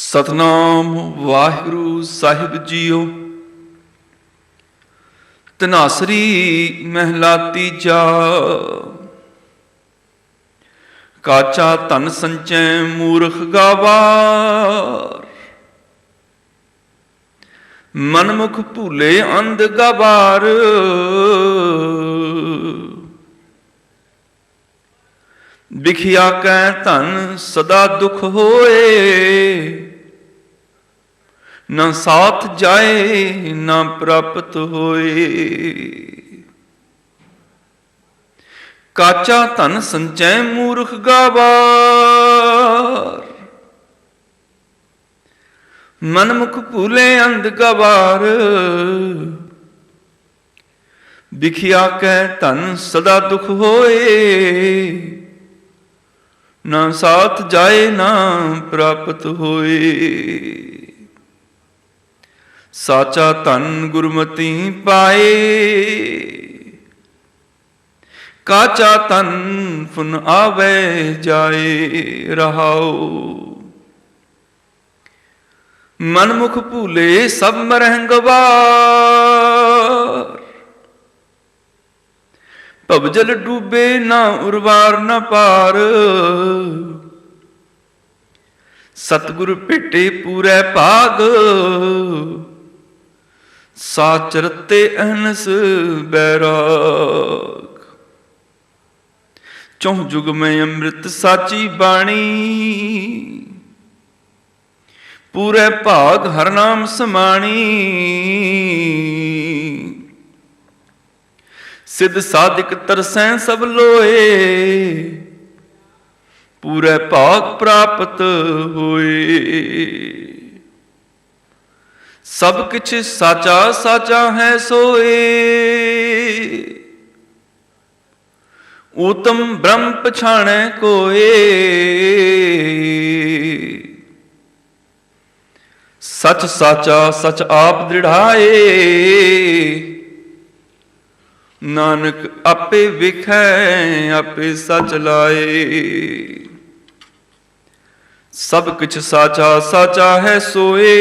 सतनाम वाहिगुरु साहिब जीओ। धनासरी महला तीजा। काचा धन संचै मूर्ख गावार, मनमुख भूले अंध गावार। बिखिया कै धन सदा दुख होए, न साथ जाए न प्राप्त होए। काचा धन संचै मूर्ख गावार, मनमुख भूले अंध गवार। बिखिया कै धन सदा दुख होए, न साथ जाए न प्राप्त होए। साचा धन गुरमति पाए, काचा धन फुन आवे जाए। रहाओ मनमुख भूले सब मरह गवार, भवजल डूबे ना उर्वार न पार। सतगुरु भेटे पूरे भाग, साचरते अहनस बैराग। चौं जुग में अमृत साची बाणी, पूरे भाग हर नाम समाणी। सिद्ध साधिक तरसैं सब लोए, पूरे भाग प्राप्त होए। सब किछ साचा साचा है सोए, उत्तम ब्रह्म पछाणै कोए। सच साचा सच आप दृढ़ाए, नानक आपे विखै आपे सच लाए। सब किछ साचा साचा है सोए,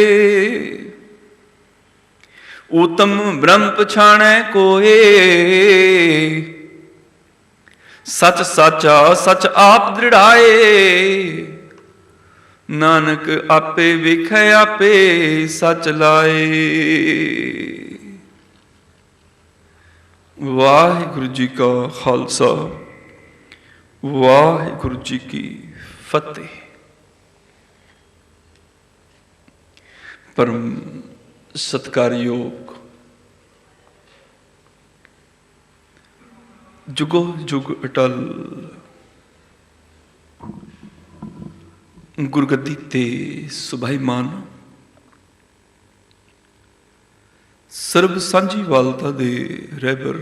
उत्तम ब्रह्म पछाणै कोए। सच साचा सच आप दृढ़ाए, नानक आपे विखै आपे सच लाए। वाहिगुरु जी का खालसा, वाहिगुरु जी की फतेह। परम सत्कारयोग जुगो जुग अटल गुरगद्दी ते सुभाईमान सर्ब सांझी वालता दे रहबर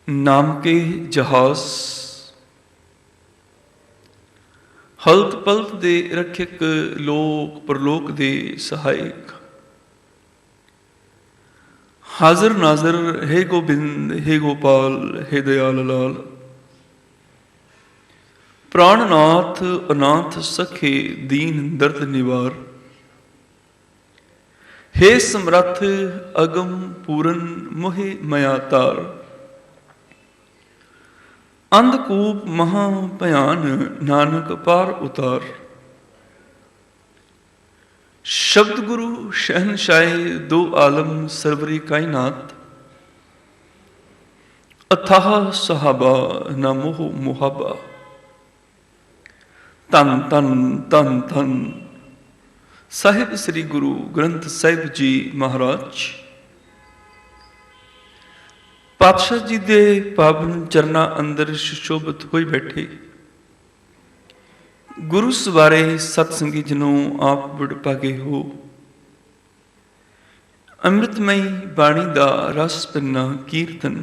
नाम के जहाज, हल्त पलत दे रक्षक लोक परलोक दे सहायक। हाजिर नाजर हे गोबिंद हे गोपाल हे दयाल लाल। प्राणनाथ अनाथ सखे दीन दर्द निवार। हे समर्थ अगम पूरन मोहे मया तार। अंधकूप महा भयान नानक पार उतार। शब्द गुरु शहनशाह दो आलम सरवरी कायनात। अथाह सहाबा न मोह मुहाबा। धन धन धन धन साहिब श्री गुरु ग्रंथ साहिब जी महाराज। पातशाह जी दे पावन चरना अंदर सुशोभित होई बैठे गुरु सवारे सतसंगी जनों आप बड़ भागे हो। अमृतमयी बाणी दा रस पन्ना कीर्तन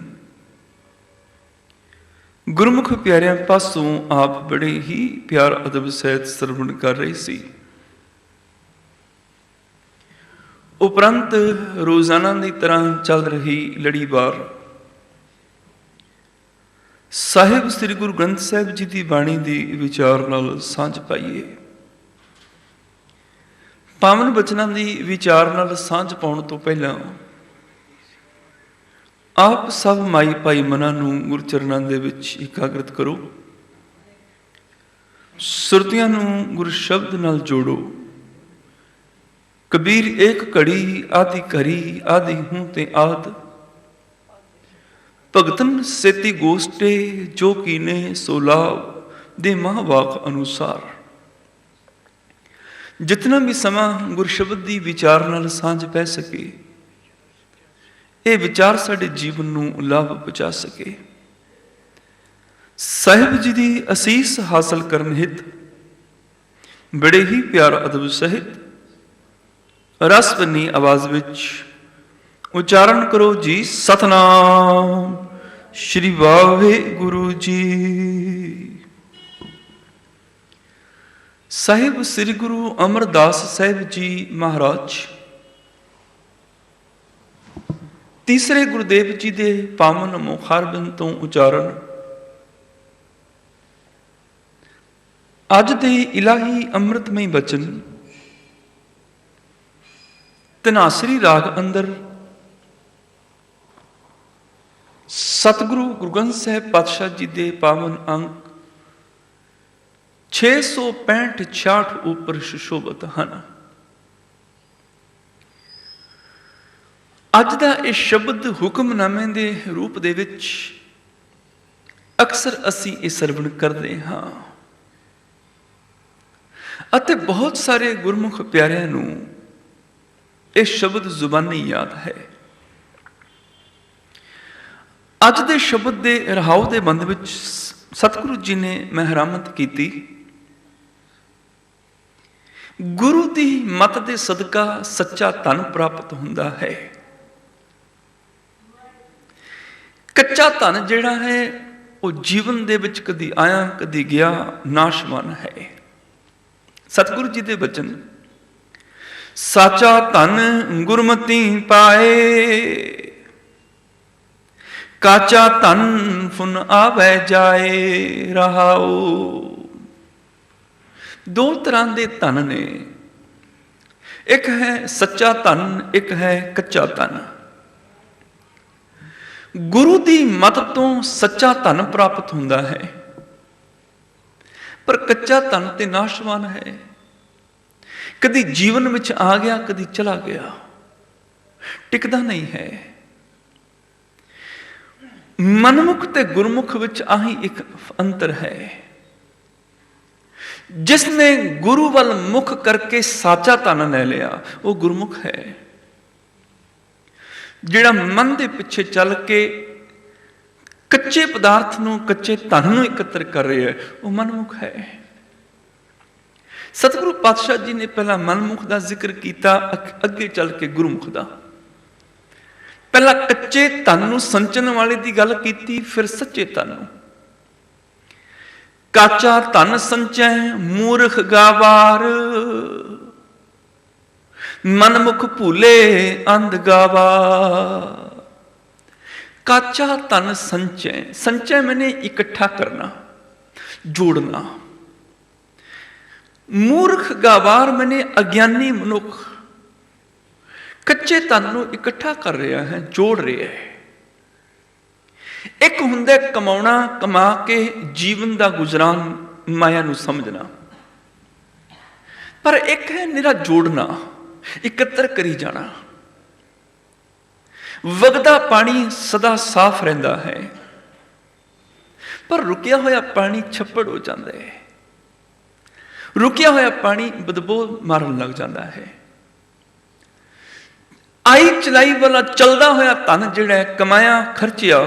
गुरमुख प्यारियां पासों आप बड़े ही प्यार अदब सहित श्रवण कर रहे सी। उपरंत रोजाना की तरह चल रही लड़ीवार ਸਾਹਿਬ ਸ੍ਰੀ ਗੁਰੂ ਗ੍ਰੰਥ ਸਾਹਿਬ ਜੀ ਦੀ ਬਾਣੀ ਦੀ ਵਿਚਾਰ ਨਾਲ ਸਾਂਝ ਪਾਈਏ। ਪਾਵਨ ਬਚਨਾਂ ਦੀ ਵਿਚਾਰ ਨਾਲ ਸਾਂਝ ਪਾਉਣ ਤੋਂ ਪਹਿਲਾਂ ਆਪ ਸਭ ਮਾਈ ਭਾਈ ਮਨਾਂ ਨੂੰ ਗੁਰਚਰਨਾਂ ਦੇ ਵਿੱਚ ਇਕਾਗਰਤ ਕਰੋ। ਸੁਰਤੀਆਂ ਨੂੰ ਗੁਰ ਸ਼ਬਦ ਨਾਲ ਜੋੜੋ। ਕਬੀਰ ਏਕ ਘੜੀ ਆਦਿ ਘਰੀ ਆਦਿ ਹੂੰ ਤੇ ਆਦ, ਭਗਤਨ ਸੇਤੀ ਗੋਸ਼ਟੇ ਜੋ ਕੀਨੇ ਸੋ ਲਾਭ ਦੇ ਮਹਾਂਵਾਕ ਅਨੁਸਾਰ। ਜਿਤਨਾ ਵੀ ਸਮਾਂ ਗੁਰ ਸ਼ਬਦ ਦੀ ਵਿਚਾਰ ਨਾਲ ਸਾਂਝ ਪੈ ਸਕੇ, ਇਹ ਵਿਚਾਰ ਸਾਡੇ ਜੀਵਨ ਨੂੰ ਲਾਭ ਪਹੁੰਚਾ ਸਕੇ। ਸਾਹਿਬ ਜੀ ਦੀ ਅਸੀਸ ਹਾਸਲ ਕਰਨ ਹਿਤ ਬੜੇ ਹੀ ਪਿਆਰ ਅਦਬ ਸਹਿਤ ਰਸ ਬੰਨੀ ਆਵਾਜ਼ ਵਿੱਚ ਉਚਾਰਨ ਕਰੋ ਜੀ, ਸਤਨਾਮ ਸ਼੍ਰੀ ਵਾਹਿਗੁਰੂ ਜੀ। ਸਾਹਿਬ ਸ੍ਰੀ ਗੁਰੂ ਅਮਰਦਾਸ ਸਾਹਿਬ ਜੀ ਮਹਾਰਾਜ ਤੀਸਰੇ ਗੁਰਦੇਵ ਜੀ ਦੇ ਪਾਵਨ ਮੁਖਾਰਬਿੰਦ ਤੋਂ ਉਚਾਰਨ ਅੱਜ ਦੇ ਇਲਾਹੀ ਅੰਮ੍ਰਿਤਮਈ ਬਚਨ ਧਨਾਸਰੀ ਰਾਗ ਅੰਦਰ ਸਤਿਗੁਰੂ ਗੁਰੂ ਗ੍ਰੰਥ ਸਾਹਿਬ ਪਾਤਸ਼ਾਹ ਜੀ ਦੇ ਪਾਵਨ ਅੰਕ 665-66 ਉੱਪਰ ਸੁਸ਼ੋਭਿਤ ਹਨ। ਅੱਜ ਦਾ ਇਹ ਸ਼ਬਦ ਹੁਕਮਨਾਮੇ ਦੇ ਰੂਪ ਦੇ ਵਿੱਚ ਅਕਸਰ ਅਸੀਂ ਇਹ ਸਰਵਣ ਕਰਦੇ ਹਾਂ ਅਤੇ ਬਹੁਤ ਸਾਰੇ ਗੁਰਮੁਖ ਪਿਆਰਿਆਂ ਨੂੰ ਇਹ ਸ਼ਬਦ ਜ਼ੁਬਾਨੀ ਯਾਦ ਹੈ। ਅੱਜ ਦੇ ਸ਼ਬਦ ਦੇ ਰਹਾਉ ਦੇ ਬੰਦ ਵਿੱਚ ਸਤਿਗੁਰੂ ਜੀ ਨੇ ਮਹਿਰਾਮਤ ਕੀਤੀ, ਗੁਰੂ ਦੀ ਮਤ ਦੇ ਸਦਕਾ ਸੱਚਾ ਧਨ ਪ੍ਰਾਪਤ ਹੁੰਦਾ ਹੈ। ਕੱਚਾ ਧਨ ਜਿਹੜਾ ਹੈ ਉਹ ਜੀਵਨ ਦੇ ਵਿੱਚ ਕਦੀ ਆਇਆ ਕਦੀ ਗਿਆ, ਨਾਸ਼ਵਾਨ ਹੈ। ਸਤਿਗੁਰੂ ਜੀ ਦੇ ਬਚਨ, ਸਾਚਾ ਧਨ ਗੁਰਮਤਿ ਪਾਏ, ਕਾਚਾ ਧਨ ਫੁਨ ਆਵੈ ਜਾਏ ਰਹਾਉ। ਦੋ ਤਰ੍ਹਾਂ ਦੇ ਧਨ ਨੇ, ਇੱਕ ਹੈ ਸੱਚਾ ਧਨ, ਇੱਕ ਹੈ ਕੱਚਾ ਧਨ। ਗੁਰੂ ਦੀ ਮਤ ਤੋਂ ਸੱਚਾ ਧਨ ਪ੍ਰਾਪਤ ਹੁੰਦਾ ਹੈ, ਪਰ ਕੱਚਾ ਧਨ ਤੇ ਨਾਸ਼ਵਾਨ ਹੈ। ਕਦੀ ਜੀਵਨ ਵਿੱਚ ਆ ਗਿਆ, ਕਦੀ ਚਲਾ ਗਿਆ, ਟਿਕਦਾ ਨਹੀਂ ਹੈ। ਮਨਮੁਖ ਤੇ ਗੁਰਮੁਖ ਵਿੱਚ ਆਹੀ ਇੱਕ ਅੰਤਰ ਹੈ। ਜਿਸ ਨੇ ਗੁਰੂ ਵੱਲ ਮੁਖ ਕਰਕੇ ਸਾਚਾ ਧਨ ਲੈ ਲਿਆ, ਉਹ ਗੁਰਮੁਖ ਹੈ। ਜਿਹੜਾ ਮਨ ਦੇ ਪਿੱਛੇ ਚੱਲ ਕੇ ਕੱਚੇ ਪਦਾਰਥ ਨੂੰ, ਕੱਚੇ ਧਨ ਨੂੰ ਇਕੱਤਰ ਕਰ ਰਿਹਾ ਹੈ, ਉਹ ਮਨਮੁਖ ਹੈ। ਸਤਿਗੁਰੂ ਪਾਤਸ਼ਾਹ ਜੀ ਨੇ ਪਹਿਲਾਂ ਮਨਮੁਖ ਦਾ ਜ਼ਿਕਰ ਕੀਤਾ, ਅੱਗੇ ਚੱਲ ਕੇ ਗੁਰਮੁਖ ਦਾ। ਪਹਿਲਾਂ ਕੱਚੇ ਧਨ ਨੂੰ ਸੰਚਨ ਵਾਲੇ ਦੀ ਗੱਲ ਕੀਤੀ, ਫਿਰ ਸੱਚੇ ਧਨ ਨੂੰ। ਕਾਚਾ ਧਨ ਸੰਚੈ ਮੂਰਖ ਗਾਵਾਰ, ਮਨਮੁਖ ਭੂਲੇ ਅੰਧ ਗਾਵਾ। ਕਾਚਾ ਧਨ ਸੰਚੈ, ਸੰਚੈ ਮੈਨੇ ਇਕੱਠਾ ਕਰਨਾ, ਜੋੜਨਾ। ਮੂਰਖ ਗਾਵਾਰ ਮੈਨੇ ਅਗਿਆਨੀ ਮਨੁੱਖ ਕੱਚੇ ਧਨ ਨੂੰ ਇਕੱਠਾ ਕਰ ਰਿਹਾ ਹੈ, ਜੋੜ ਰਿਹਾ ਹੈ। ਇੱਕ ਹੁੰਦਾ ਕਮਾਉਣਾ, ਕਮਾ ਕੇ ਜੀਵਨ ਦਾ ਗੁਜ਼ਰਾਨ, ਮਾਇਆ ਨੂੰ ਸਮਝਣਾ, ਪਰ ਇੱਕ ਹੈ ਨਿਰਾ ਜੋੜਨਾ, ਇਕੱਤਰ ਕਰੀ ਜਾਣਾ। ਵਗਦਾ ਪਾਣੀ ਸਦਾ ਸਾਫ਼ ਰਹਿੰਦਾ ਹੈ, ਪਰ ਰੁਕਿਆ ਹੋਇਆ ਪਾਣੀ ਛੱਪੜ ਹੋ ਜਾਂਦਾ ਹੈ। ਰੁਕਿਆ ਹੋਇਆ ਪਾਣੀ ਬਦਬੂ ਮਾਰਨ ਲੱਗ ਜਾਂਦਾ ਹੈ। ਆਈ ਚਲਾਈ ਵਾਲਾ ਚੱਲਦਾ ਹੋਇਆ ਧਨ ਜਿਹੜਾ ਕਮਾਇਆ ਖਰਚਿਆ,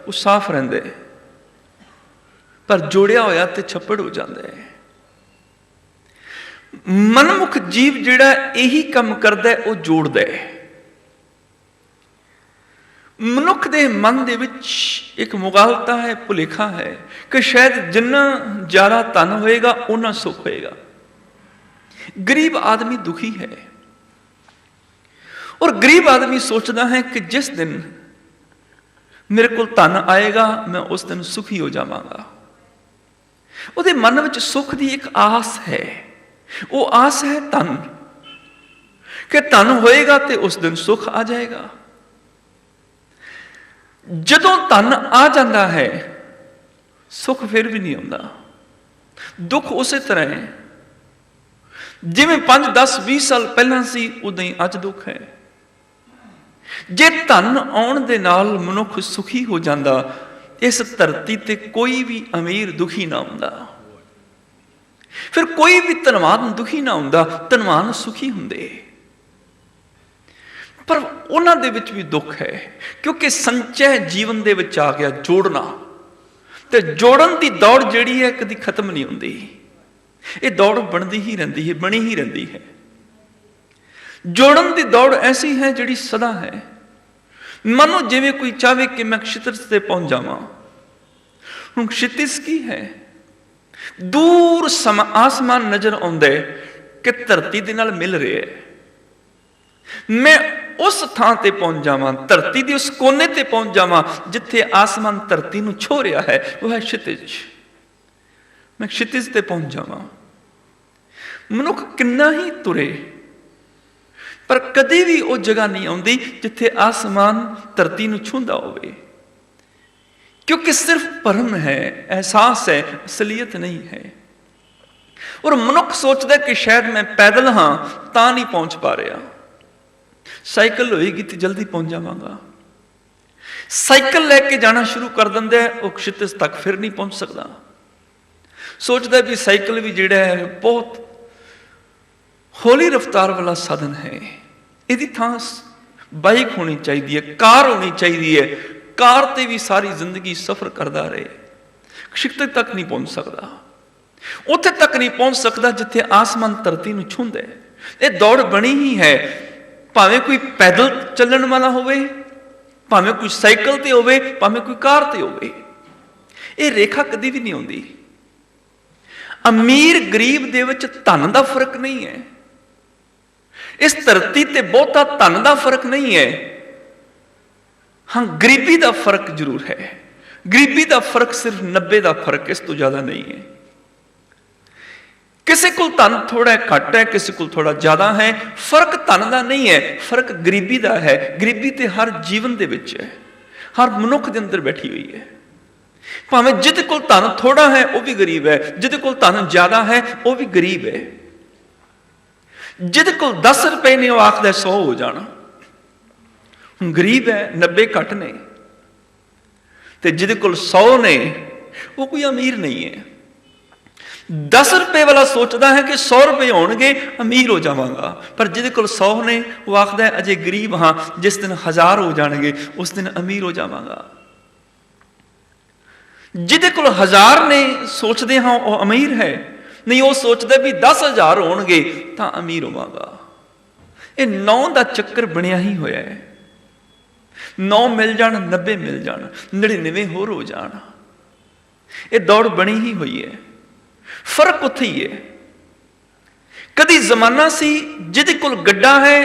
ਉਹ ਸਾਫ਼ ਰਹਿੰਦਾ ਹੈ, ਪਰ ਜੋੜਿਆ ਹੋਇਆ ਤੇ ਛੱਪੜ ਹੋ ਜਾਂਦਾ ਹੈ। ਮਨਮੁਖ ਜੀਵ ਜਿਹੜਾ ਇਹੀ ਕੰਮ ਕਰਦਾ, ਉਹ ਜੋੜਦਾ ਹੈ। ਮਨੁੱਖ ਦੇ ਮਨ ਦੇ ਵਿੱਚ ਇੱਕ ਮੁਗਾਲਤਾ ਹੈ, ਭੁਲੇਖਾ ਹੈ ਕਿ ਸ਼ਾਇਦ ਜਿੰਨਾ ਜ਼ਿਆਦਾ ਧਨ ਹੋਏਗਾ ਓਨਾ ਸੁੱਖ ਹੋਏਗਾ। ਗਰੀਬ ਆਦਮੀ ਦੁਖੀ ਹੈ, ਔਰ ਗਰੀਬ ਆਦਮੀ ਸੋਚਦਾ ਹੈ ਕਿ ਜਿਸ ਦਿਨ मेरे को धन आएगा, मैं उस दिन सुखी हो जावांगा। ਉਹਦੇ मन ਵਿੱਚ सुख की एक आस है, वो आस है धन, कि धन होएगा तो उस दिन सुख आ जाएगा। जदों धन आ जाता है सुख फिर भी नहीं आता, दुख उसे तरह है जिवें 5, 10, 20 साल पहला सी उदां ही अज दुख है। जे धन आउण दे नाल मनुख सुखी हो जाता, इस धरती ते कोई भी अमीर दुखी ना हुंदा, फिर कोई भी धनवान दुखी ना हुंदा, धनवान सुखी हुंदे। पर उन्हां दे विच भी दुख है, क्योंकि संचय जीवन दे विच आ गया जोड़ना, ते जोड़न दी दौड़ जिहड़ी है कदी खत्म नहीं हुंदी, ये दौड़ बनदी ही रहिंदी है, बनी ही रहिंदी है। जोड़न दी दौड़ ऐसी है जिहड़ी सदा है। मानो जिवें कोई चाहे कि मैं क्षितिज ते पहुंच जावां। हुण क्षितिज की है, दूर आसमान नजर आउंदा है कि धरती दे नाल मिल रहा है। मैं उस थां ते पहुंच जावां, धरती दे उस कोने ते पहुंच जावां जिथे आसमान धरती नूं छो रहा है, वह है क्षितिज। मैं क्षितिज ते पहुंच जावां। मनुख किन्ना ही तुरे, पर कदी भी वो जगह नहीं आती जिथे आसमान धरती नूं छूंदा होवे, क्योंकि सिर्फ भरम है, एहसास है, असलियत नहीं है। और मनुख सोचता कि शायद मैं पैदल हाँ तां नहीं पहुंच पा रहा, साइकिल होएगी तो जल्दी पहुंच जावांगा। साइकिल लैके जाना शुरू कर दिंदा है, वो क्षितिज तक फिर नहीं पहुंच सकता। सोचता भी साइकिल भी जिहड़ा है बहुत हौली रफ्तार वाला साधन है, इहदी थां बाइक होनी चाहिए है, कार होनी चाहिए है। कार ते भी सारी जिंदगी सफर करता रहे, क्षितिज तक नहीं पहुंच सकता, उत्थे तक नहीं पहुंच सकता जिथे आसमान धरती नूं छूंदा है। ये दौड़ बनी ही है, भावें कोई पैदल चलण वाला होवे, भावें कोई साइकिल ते होवे, भावें कोई कार ते होवे। ये रेखा कदी भी नहीं आउंदी। अमीर गरीब दे विच धन दा फर्क नहीं है, इस धरती ते बहुता धन दा फर्क नहीं है। हाँ, गरीबी दा फर्क जरूर है। गरीबी दा फर्क सिर्फ 90 दा फर्क, इस तो ज्यादा नहीं है। किसी को धन थोड़ा घट है, किसी को थोड़ा ज्यादा है। फर्क धन दा नहीं है, फर्क गरीबी दा है। गरीबी ते हर जीवन दे विच है, हर मनुख दे अंदर बैठी हुई है। भावें जिहदे कोल धन थोड़ा है वह भी गरीब है, जिहदे कोल धन ज्यादा है वह भी गरीब है। जिहदे कोल 10 रुपए ने वह आखदा 100 हो जाना, गरीब है, 90 घट ने। ते जिहदे कोल 100 ने वो कोई अमीर नहीं है। 10 रुपए वाला सोचता है कि 100 रुपए होणगे अमीर हो जावांगा, पर जिहदे कोल 100 ने वो आखदा है अजे गरीब हाँ, जिस दिन 1000 हो जाणगे उस दिन अमीर हो जावांगा। जिहदे कोल 1000 ने सोचते हाँ वह अमीर है, नहीं वो सोचता भी 10,000 होणगे तां अमीर होवांगा। ये 9 दा चक्कर बनिया ही होया है। 9 मिल जाण, 90 मिल जाण, 99 होर हो जाण, ये दौड़ बनी ही हुई है। फर्क उत्थे ही है। कदी जमाना सी जिहदे कोल गड्डा है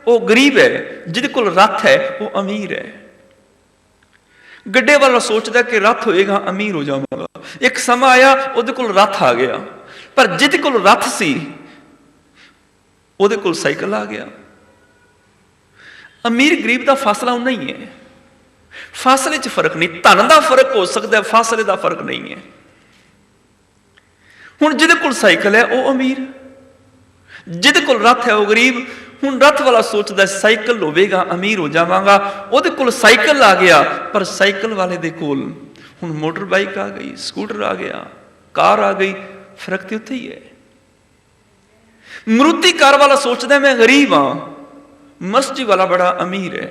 वो गरीब है, जिहदे कोल रथ है वो अमीर है। गड्डे वाला सोचता कि रथ होएगा अमीर हो जावांगा। एक समा आया उहदे कोल रथ आ गया, पर जिहदे कोल रथ सी उहदे कोल साइकिल आ गया। अमीर गरीब का फासला उन्ना ही है, फासले च फर्क नहीं। धन का फर्क हो सकता है, फासले का फर्क नहीं है। हुण जिहदे कोल साइकिल है वह अमीर, जिहदे कोल रथ है वह गरीब। हुण रथ वाला सोचता साइकिल होवेगा अमीर हो जावांगा, उहदे कोल साइकिल आ गया, पर साइकिल वाले दे कोल हुण मोटर बाइक आ गई, स्कूटर आ गया, कार आ गई। फर्क तो उत्थे ही है। मारुति कार वाला सोचता मैं गरीब हाँ, मर्सिडीज वाला बड़ा अमीर है।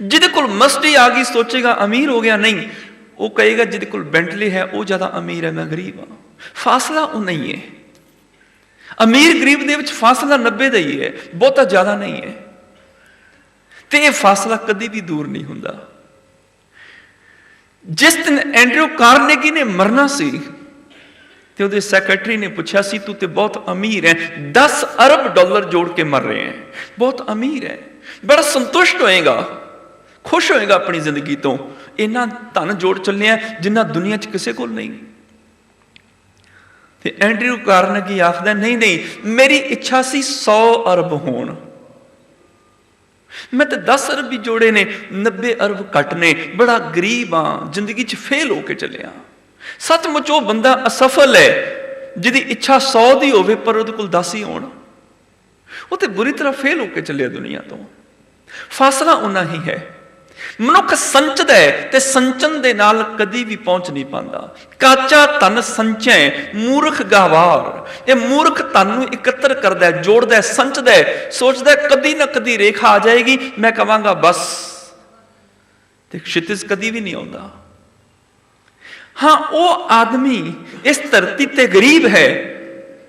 जिहदे कोल मर्सिडीज आ गई सोचेगा अमीर हो गया, नहीं, वो कहेगा जिहदे कोल बेंटली है वो ज्यादा अमीर है, मैं गरीब हाँ। फासला वो नहीं है। अमीर गरीब दे विच फासला 90 दा ही है, बहुता ज्यादा नहीं है। ते ये फासला कदी भी दूर नहीं हुंदा। जिस दिन एंड्रयू कार्नेगी ने मरना सी ते उहदे सैकटरी ने पूछा सी तू ते बहुत अमीर है, 10 अरब डॉलर जोड़ के मर रहे हैं, बहुत अमीर है, बड़ा संतुष्ट होएगा खुश होएगा अपनी जिंदगी तो। इन्ना धन जोड़ चलिया जिन्ना दुनिया च किसी को नहीं। ते एंड्रयू कार्नेगी आखदा नहीं नहीं, मेरी इच्छा सी 100 अरब होण, मैं तो 10 अरब भी जोड़े ने, 90 अरब घट ने, बड़ा गरीब हाँ, जिंदगी च फेल होके चलिया। सचमुच वो बंदा असफल है जिहदी इच्छा 100 दी होवे पर उहदे कोल 10 ही होण। वो तो बुरी तरह फेल होके चलिया दुनिया तो। फासला उन्ना ही है। मनुख संचदा है ते संचन दे नाल कदी भी पहुंच नहीं पाता। काचा धन संचय मूर्ख गवार। ये मूर्ख धन नूं इकत्र करदा है, जोड़दा है, संचदा है, सोचदा है कदी ना कदी रेखा आ जाएगी, मैं कहांगा बस, ते क्षितिज कदी भी नहीं आउंदा। हाँ, वो आदमी इस धरती ते गरीब है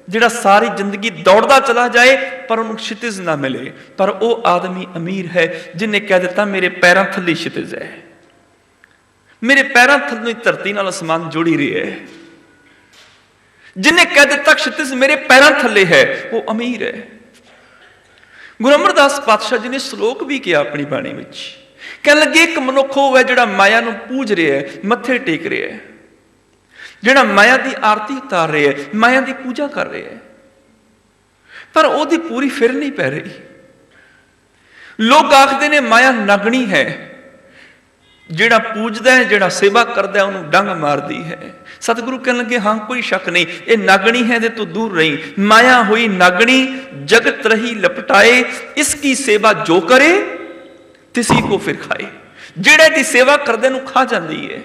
जिहड़ा सारी जिंदगी दौड़दा चला जाए पर उन्हें क्षितिज ना मिले। पर वो आदमी अमीर है जिन्हें कह दिता मेरे पैरों थल्ले क्षितिज है, मेरे पैरों थल्लों धरती नाल आसमान जुड़ी रही है। जिन्हें कह दिता क्षितिज मेरे पैरों थल्ले है, वो अमीर है। गुरु अमरदास पातशाह जी ने श्लोक भी किया अपनी बाणी विच, कह लगे एक मनुख वो है जिहड़ा माया नूं पूज रहा है, मत्थे टेक रहा है, जिहड़ा माया की आरती उतार रहे है, माया की पूजा कर रहे है, पर ओदी पूरी फिर नहीं पै रही। लोग आखते ने माया नगनी है, जिहड़ा पूजदा है, जिहड़ा सेवा करदा है, उन्होंने डंग मारदी है। सतगुरु कहने लगे हाँ कोई शक नहीं, ये नागणी है तो दूर रही। माया हुई नागणी जगत रही लपटाए, इसकी सेवा जो करे तिसी को फिर खाए। जिहड़े दी सेवा करदे नूं खा जाती है,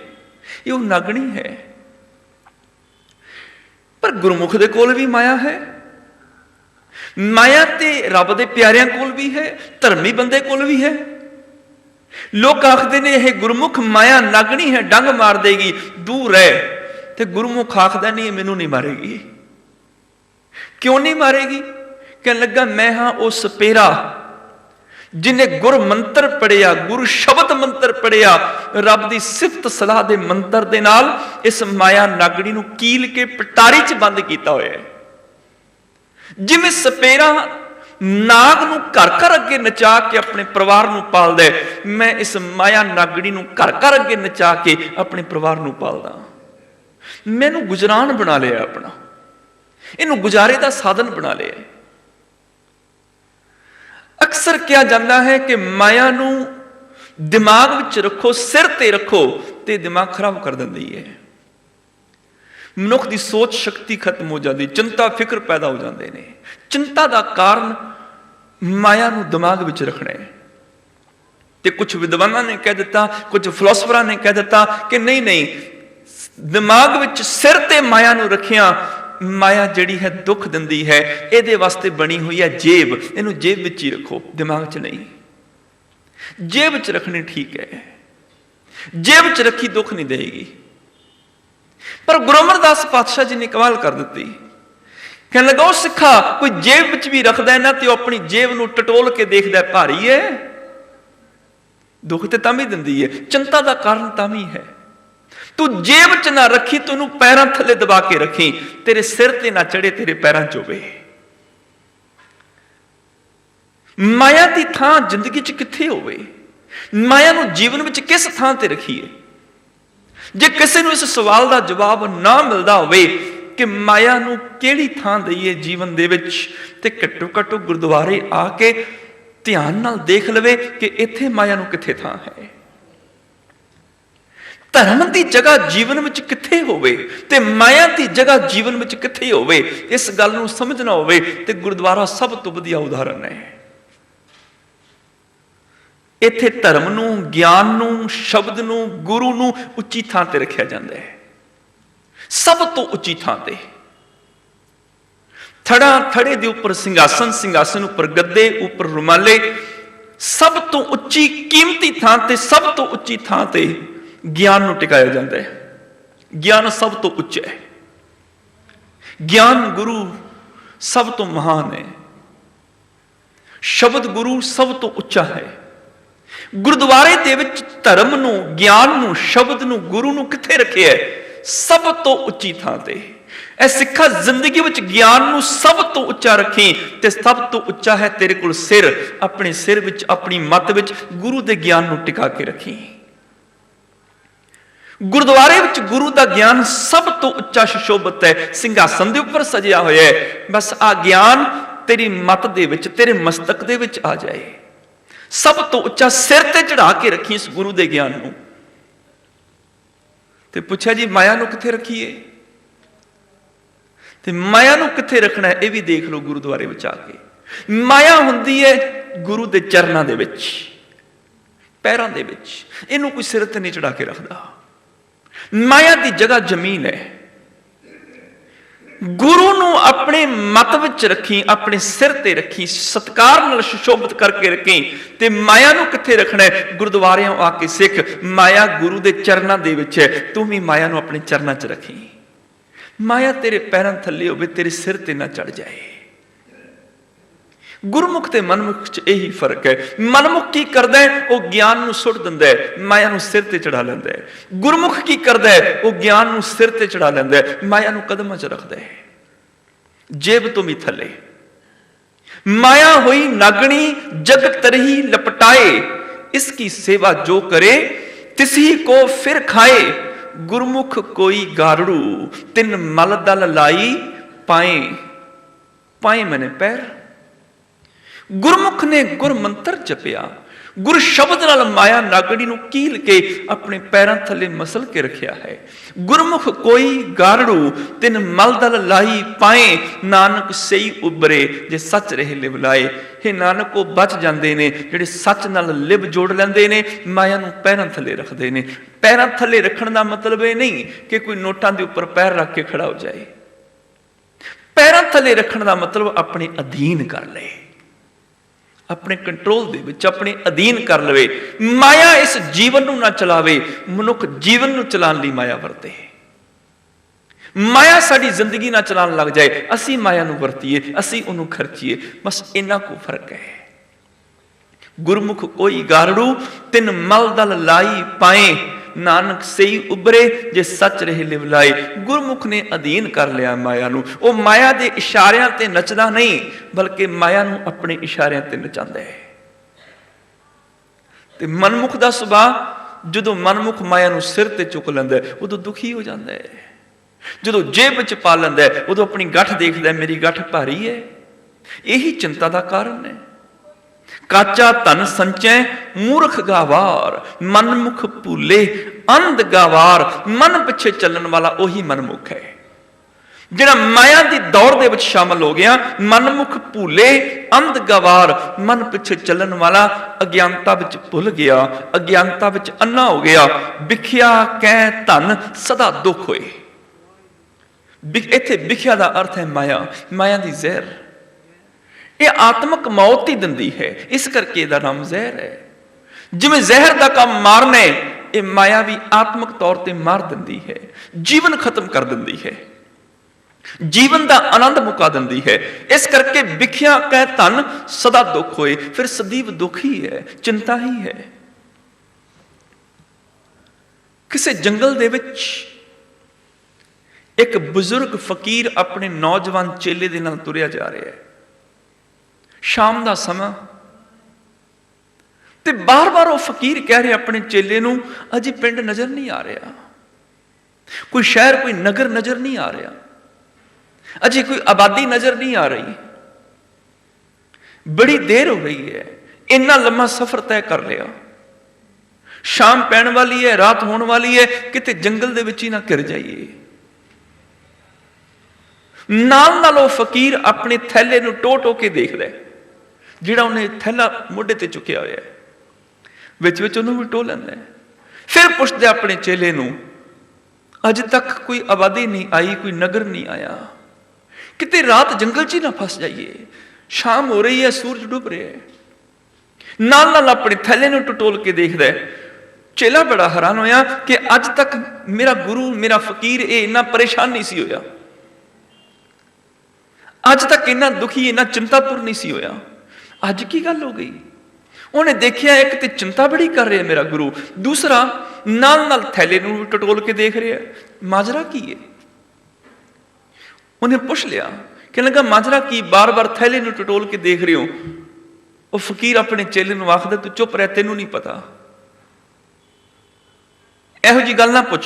ये वो नागणी है। पर गुरमुख दे कोल भी माया है, माया ते रब दे प्यारियां कोल भी है, धर्मी बंदे कोल भी है। लोग आखते ने यह गुरमुख माया नागणी है, डंग मार देगी, दूर है। ते गुरमुख आखदा नहीं मैनू नहीं मारेगी। क्यों नहीं मारेगी? कहने लगा मैं हाँ वो सपेरा जिन्हें गुर मंत्र पढ़िया, गुरु शब्द मंत्र पढ़िया, रब की सिफत सलाह के मंत्र दे नाल इस माया नागड़ी नूं कील के पटारी च बंद किया होया है। जिवें सपेरा नाग नूं घर घर अगे नचा के अपने परिवार नूं पालदा है, मैं इस माया नागड़ी नूं घर घर अगे नचा के अपने परिवार नूं पालदा। मैनू गुजरान बना लिया अपना, इनू गुजारे का साधन बना लिया। अक्सर कहा जाता है कि माया नू दिमाग विच रखो, सिर ते रखो, ते दिमाग खराब कर देती है। मनुख की सोच शक्ति खत्म हो जाती, चिंता फिक्र पैदा हो जाते हैं। चिंता का कारण माया नू दिमाग विच रखना है। ते कुछ विद्वानों ने कह दिता, कुछ फिलोसफर ने कह दिता कि नहीं नहीं, दिमाग विच सिर ते माया नू रखिया, माया जिहड़ी है दुख दिंदी है, इहदे वास्ते बनी हुई है जेब, इहनू जेब विच ही रखो, दिमाग च नहीं। जेब विच रखनी ठीक है, जेब विच रखी दुख नहीं देगी। पर गुरु अमरदास पातशाह जी ने कमाल कर दी। कहने लगा सिखा कोई जेब विच भी रखदा है ना तो अपनी जेब नू टटोल के देखदा है, भारी है, दुख ते तां भी दिंदी है, चिंता का कारण तां भी है। तू जेब च ना रखी, तू पैरों थले दबा के रखी, तेरे सिर ते ना चढ़े, तेरे पैरों च होवे। माया की थां जिंदगी च किथे होवे? माया नू जीवन विच किस थां ते रखीए? जे किसी नू इस सवाल का जवाब ना मिलता होवे कि माया नू किहड़ी थां दईए जीवन दे विच, ते घट्टो घट्ट गुरुद्वारे आके ध्यान नाल देख लवे कि इत्थे माया नू किथे थां है। धर्म की जगह जीवन में किथे होवे ते माया की जगह जीवन में किथे होवे, इस गल नूं समझना होवे ते गुरुद्वारा सब तो वधिया उदाहरण है। इत्थे धर्म नूं, ज्ञान नूं, शब्द नूं, गुरु नूं उच्ची थां ते रखिया जांदा है, सब तो उच्ची थां ते। थड़ा थड़े दे उपर सिंघासन, सिंघासन उपर गद्दे, उपर रुमाले, सब तो उच्ची कीमती थां ते, सब तो उच्ची थां ते ज्ञान नूं टिकाया जाता है। ज्ञान सब तो उच्च है, ज्ञान गुरु सब तो महान है, शब्द गुरु सब तो उच्चा है। गुरुद्वारे दे विच धर्म नूं, ज्ञान नूं, शब्द नूं, गुरु नूं किथे रखिया है? सब तो उच्ची थां ते। ऐ सिखा जिंदगी विच ज्ञान नूं सब तो उच्चा रखी, ते सब तो उच्चा है तेरे कोल सिर। अपने सिर विच, अपनी मत विच गुरु दे ज्ञान नूं टिका के रखी। गुरुद्वारे विच गुरु दा ज्ञान सब तो उच्चा सुशोभित है, सिंघासन दे उपर सजिया होया है। बस आ ज्ञान तेरी मत दे विच, तेरे मस्तक दे विच आ जाए। सब तो उच्चा सिर ते चढ़ा के रखी इस गुरु दे ज्ञान नूं। ते पुछया जी माया नूं कित्थे रखीए? ते माया नूं कित्थे रखना है, यह भी देख लो गुरुद्वारे विच आके। माया हुंदी है गुरु दे चरनां दे विच, पैरां दे विच। इहनूं कोई सिर ते नहीं चढ़ा के रखदा। माया की जगह जमीन है। गुरु नूं अपने मत विच रखी, अपने सिर ते रखी, सत्कार नाल सुशोभित करके रखी। ते माया नूं कित्थे रखना है? गुरुद्वारियों आके सिख, माया गुरु दे चरनां दे विच है, तू भी माया नूं अपने चरनां च रखी। माया तेरे पैरां थल्ले होवे, तेरे सिर ते ना चढ़ जाए। गुरमुख ते मनमुख च यही फर्क है। मनमुख की करदा है, वह ज्ञान नूं सुट दिंदा है, माया नूं सिर ते चढ़ा लैंदा है। गुरमुख की करदा है, वह ज्ञान नूं सिर ते चढ़ा लैंदा है, माया नूं कदमां च रखदा है, जेब तो भी थल्ले। माया हुई नागणी जग तरही लपटाए, इसकी सेवा जो करे तिसी को फिर खाए। गुरमुख कोई गारड़ू तिन मल दल लाई पाए। पाए मैंने पैर। गुरमुख ने गुर मंत्र जपिया, गुर शब्द नाल माया नागड़ी नूं कील के अपने पैरां थले मसल के रखिया है। गुरमुख कोई गारड़ू तिन मल दल लाई पाए, नानक सही उबरे जे सच रहे लिव लाए। हे नानक वो बच जाते हैं जिहड़े सच नाल लिव जोड़ लैंदे ने, माया नूं पैरां थले रखते हैं। पैरां थले रखण दा मतलब ये नहीं कि कोई नोटां दे उपर पैर रख के खड़ा हो जाए। पैरां थले रखण दा मतलब अपने अधीन कर ले, अपने कंट्रोल दे विच अपने अधीन कर लवे। माया इस जीवन नूं ना चलावे, मनुख जीवन नूं चलाउण लई माया वरते। माया साडी जिंदगी ना चलाउण लग जाए, असीं माया नूं वरतीए, असीं उहनूं खर्चीए, बस इन्ना को फर्क है। गुरमुख कोई गारड़ू तिन मल दल लाई पाए, नानक सही उबरे जे सच रहे लिव लाए। गुरमुख ने अधीन कर लिया माया नूं। वो माया दे इशारियां ते नचदा नहीं, बल्कि माया नूं अपने इशारियां ते नचांदा है। ते मनमुख दा सुभाव, जदों मनमुख माया नूं सिर ते चुक लैंदा है, उदों दुखी हो जांदा है। जदों जेब विच पा लैंदा है, उदों अपनी गठ देखदा है, मेरी गठ भारी है। यही चिंता दा कारण है। काचा धन संचै मूर्ख गावार, मनमुख भूले अंध गावार। मन पिछे चलण वाला ओही मनमुख है, जिहड़ा माया दी दौड़ दे विच शामिल हो गया। मनमुख भूले अंध गवार, मन पिछे चलण वाला अज्ञानता विच भुल गया, अज्ञानता विच अन्ना हो गया। बिखिया कै धन सदा दुख होए। इत्थे बिखिया दा अर्थ है माया, माया दी जहर। ये आत्मक मौत ही दिंदी है, इस करके इसदा नाम जहर है। जिवें जहर दा काम मारना है, ये माया भी आत्मक तौर ते मार दिंदी है, जीवन खत्म कर दिंदी है, जीवन दा आनंद मुका दिंदी है। इस करके बिखिया कह धन सदा दुख होए, फिर सदैव दुख ही है, चिंता ही है। किसी जंगल दे विच एक बुजुर्ग फकीर अपने नौजवान चेले दे नाल तुरिया जा रहा है। शाम का समा, ते बार बार वो फकीर कह रहे अपने चेले नूं, अजे पिंड नजर नहीं आ रहा, कोई शहर कोई नगर नजर नहीं आ रहा, अजे कोई आबादी नजर नहीं आ रही। बड़ी देर हो गई है, इन्ना लंबा सफर तय कर लिया, शाम पैण वाली है, रात होने वाली है, किते जंगल दे विच ही ना घिर जाइए। नाल नाल वो फकीर अपने थैले नूं टो टो के देखदा है, जिहड़ा उन्हें थैला मोढे ते चुकिया होया है, विच विच उहनूं भी टो लैंदा है। फिर पुछदे अपने चेले नूं, अज तक कोई आबादी नहीं आई, कोई नगर नहीं आया, किते रात जंगल च ही ना फस जाइए, शाम हो रही है, सूरज डूब रहा है। नाल नाल अपने थैले नूं टटोल के देखदा है। चेला बड़ा हैरान होया कि अज तक मेरा गुरु, मेरा फकीर ये इन्ना परेशान नहीं सी होया, अज तक इन्ना दुखी, इन्ना चिंतापुर नहीं सी होया, अज की गल हो गई। उन्हें देखिया एक तो चिंता बड़ी कर रहा है मेरा गुरु, दूसरा नाल थैले नूं टटोल के देख रहा, माजरा की है? उन्हें पुछ लिया, कहने लगा माजरा की, बार बार थैले नूं टटोल के देख रहे हो? वो फकीर अपने चेले नूं आखदा, तू चुप रह, तेनू नहीं पता, इहो जी गल ना पुछ,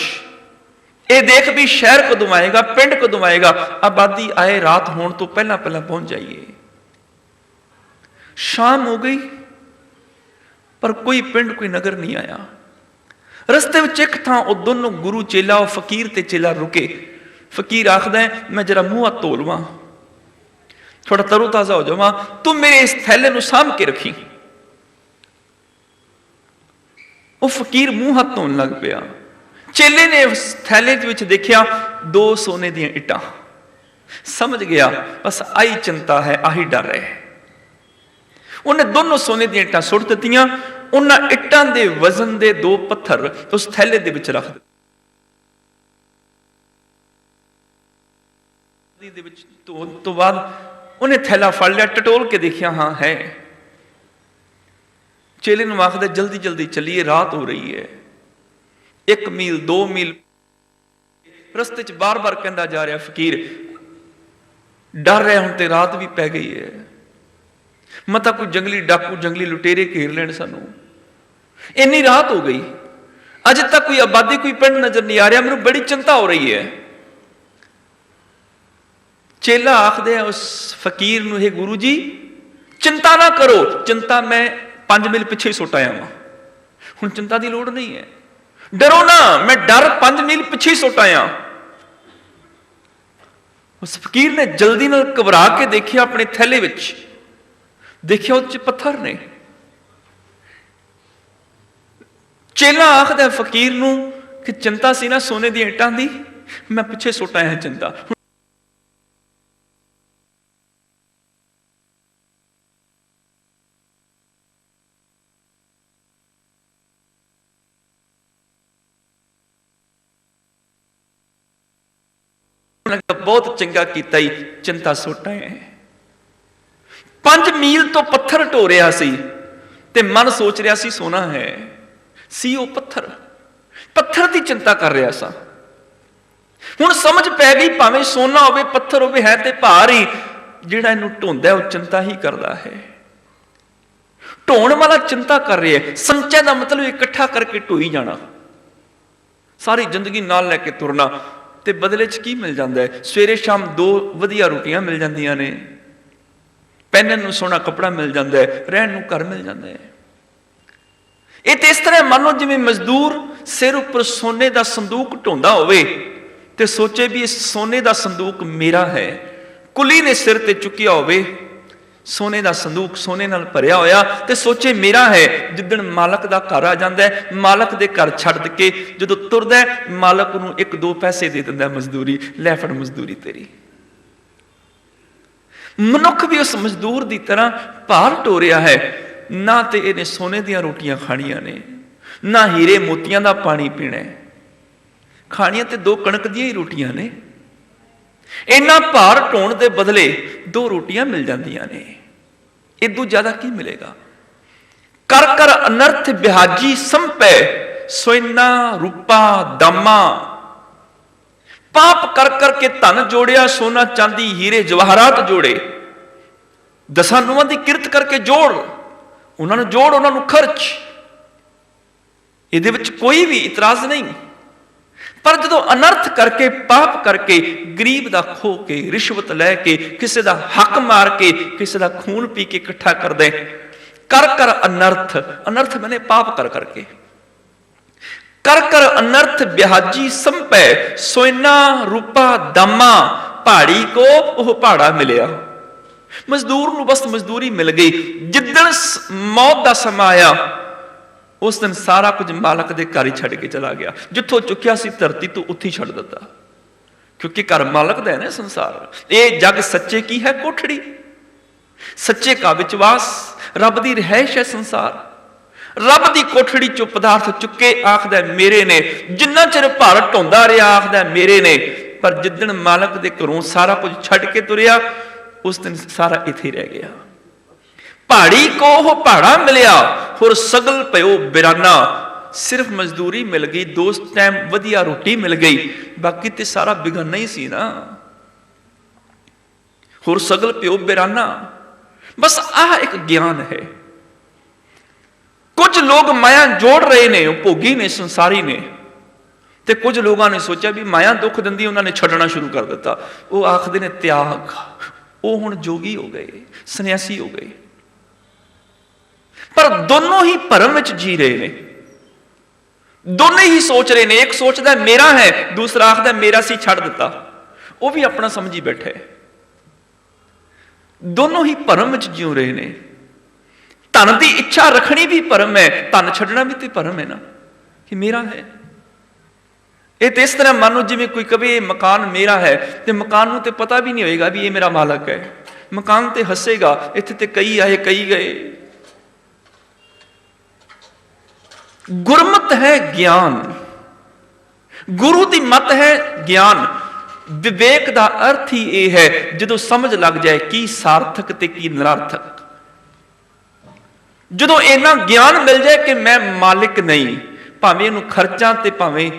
ये देख भी शहर कदों आएगा, पिंड कदों आएगा, आबादी आए रात होने तो पहला पहला पहुंच जाइए। शाम हो गई पर कोई पिंड कोई नगर नहीं आया। रस्ते में एक थां वो दोनों गुरु चेला, वो फकीर ते चेला रुके। फकीर आखदा है, मैं जरा मुंह हाथ धो लवां, थोड़ा तरो ताजा हो जावां, तू मेरे इस थैले नूं साम के रखी। वो फकीर मुंह हाथ धोन लग पिया। चेले ने उस थैले विच देखिया 2 सोने दी इटां। समझ गया बस आई चिंता है, आही डर है। उन्हें दोनों सोने दी इटां सुट दित्तियां। उन्हां इटां दे वजन दे 2 पत्थर उस थैले दे विच रख दित्ते। तो बाद उन्हें थैला फड़ लिया, टटोल के देखिया, हाँ है। चेले नूं आखदे, जल्दी जल्दी चलिए, रात हो रही है। 1 मील 2 मील रस्ते च बार बार कहता जा रहा फकीर, डर रहा हुण ते रात भी पै गई है, मता कोई जंगली डाकू जंगली लुटेरे घेर लेण सानू, इन्नी रात हो गई, अजे तक कोई आबादी कोई पिंड नजर नहीं आ रहा, मैनूं बड़ी चिंता हो रही है। चेला आखदे उस फकीर नूं, हे गुरु जी चिंता ना करो, चिंता मैं 5 मील पिछे ही सुट आया वां, हुण चिंता की लोड़ नहीं है, डरो ना, मैं डर 5 मील पिछे सुट आया। उस फकीर ने जल्दी नाल घबरा के देखिया, अपने थैले विच देखिया उस पत्थर ने। चेला आखदा फकीर नूं कि चिंता सी ना सोने दी इटां दी, मैं पिछे सुट आया चिंता। बहुत चंगा कीता ही, चिंता सुट आए। 5 मील तो पत्थर ढो रहा सी ते मन सोच रहा सी सोना है, सी वो पत्थर, पत्थर की चिंता कर रहा सा। हुण समझ पै गई, भावें सोना होवे पत्थर होवे, है ते भार ही, जिहड़ा इहनूं ढोंदा वो चिंता ही करता है। ढोण वाला चिंता कर रहा है, संचय का मतलब इकट्ठा करके ढोई जाना, सारी जिंदगी नाल लैके तुरना, ते बदले च की मिल जाता है? सवेरे शाम 2 वधिया रोटियां मिल जांदियां ने, पहनण नूं सोहना कपड़ा मिल जाता है, रहण नूं घर मिल जाता है। ये तो इस तरह मान लो जिवें मजदूर सिर उपर सोने का संदूक ढोंदा होवे ते सोचे भी इस सोने का संदूक मेरा है, कुली ने सिर ते चुकिया होवे सोने का संदूक, सोने नाल भरिया होया, ते सोचे मेरा है। जिद्दण मालक का घर आ जाता है, मालक के घर छड्ड के जदों तुरदा है, मालक नूं 1-2 पैसे दे दिंदा मजदूरी, लै फड़ मजदूरी तेरी। मनुख भी उस मजदूर की तरह भार ढो रहा है, ना तो इन्हें सोने दियां रोटियां खाणियां ने, ना हीरे मोतियां का पानी पीना है, खाणियां तो 2 कणक दियां ही रोटियां ने। इन्ना भार ढोण के बदले 2 रोटियां मिल जांदियां ने, इदों ज्यादा की मिलेगा? कर कर अनर्थ बिहाजी संपै, सोना रूपा दामा। पाप कर करके धन जोड़िया, सोना चांदी हीरे जवाहरात जोड़े। 10 नूहां की किरत करके जोड़, उन्होंने जोड़, उन्होंने खर्च, ये कोई भी इतराज नहीं। पर जो अनर्थ करके पाप करके गरीब का खो के रिश्वत लैके किसी का हक मार के किसी का खून पी के इकट्ठा कर दे, कर कर अनर्थ, अनर्थ मैंने पाप कर करके, कर कर अनर्थ ब्याजी संपै, सोना रूपा दामा। पहाड़ी को वह पहाड़ा मिलिया, मजदूर नूं बस मजदूरी मिल गई। जिद्दण मौत का समा आया, उस दिन सारा कुछ मालक के घर ही छड़ के चला गया। जिथों चुकिया सी धरती तो उत्थे ही छड़ दिता, क्योंकि घर मालक का है ना संसार। ये जग सच्चे की है कोठड़ी, सच्चे का विश्वास, रब की रिहाइश है संसार। रब की कोठड़ी चो पदार्थ चुके आखदा मेरे ने, जिन्ना चिर भार ढोंदा रहा आखदा मेरे ने। पर जिद्दण मालक के घरों सारा कुछ छड़ के तुरिया, उस दिन सारा इत्थे ही रह गया। पहाड़ी को वह पहाड़ा मिलिया, होर सगल पयो बिराना। सिर्फ मजदूरी मिल गई, 2 टाइम वधिया रोटी मिल गई, बाकी तो सारा बिगड़ना ही सी ना। होर सगल प्यो बिराना। बस आह एक ज्ञान है। कुछ लोग माया जोड़ रहे ने, भोगी ने, संसारी ने, ते कुछ लोगों ने सोचा भी माया दुख दिंदी, उन्होंने छड्डना शुरू कर दिता। वो आखदे ने त्याग, वो हुण जोगी हो गए, सन्यासी हो गए। पर दोनों ही भरम विच जी रहे ने, दोनों ही सोच रहे ने। एक सोचता मेरा है, दूसरा आखदा मेरा सी छड्ड दिता, वो भी अपना समझी बैठे। दोनों ही भरम विच जिउ रहे ने। धन की इच्छा रखनी भी भरम है, धन छड्डना भी तो भरम है ना, कि मेरा है। ये तो इस तरह मानो जिवें कोई कहे मकान मेरा है, तो मकान को तो पता भी नहीं होएगा भी ये मेरा मालक है। मकान तो हसेगा, इत्थे ते कई आए कई गए। गुरमत है ज्ञान, गुरु की मत है ज्ञान। विवेक का अर्थ ही यह है जो समझ लग जाए की सार्थक ते की निरार्थक। जो इन्ना ज्ञान मिल जाए कि मैं मालिक नहीं, भावें इनू खर्चा ते भावें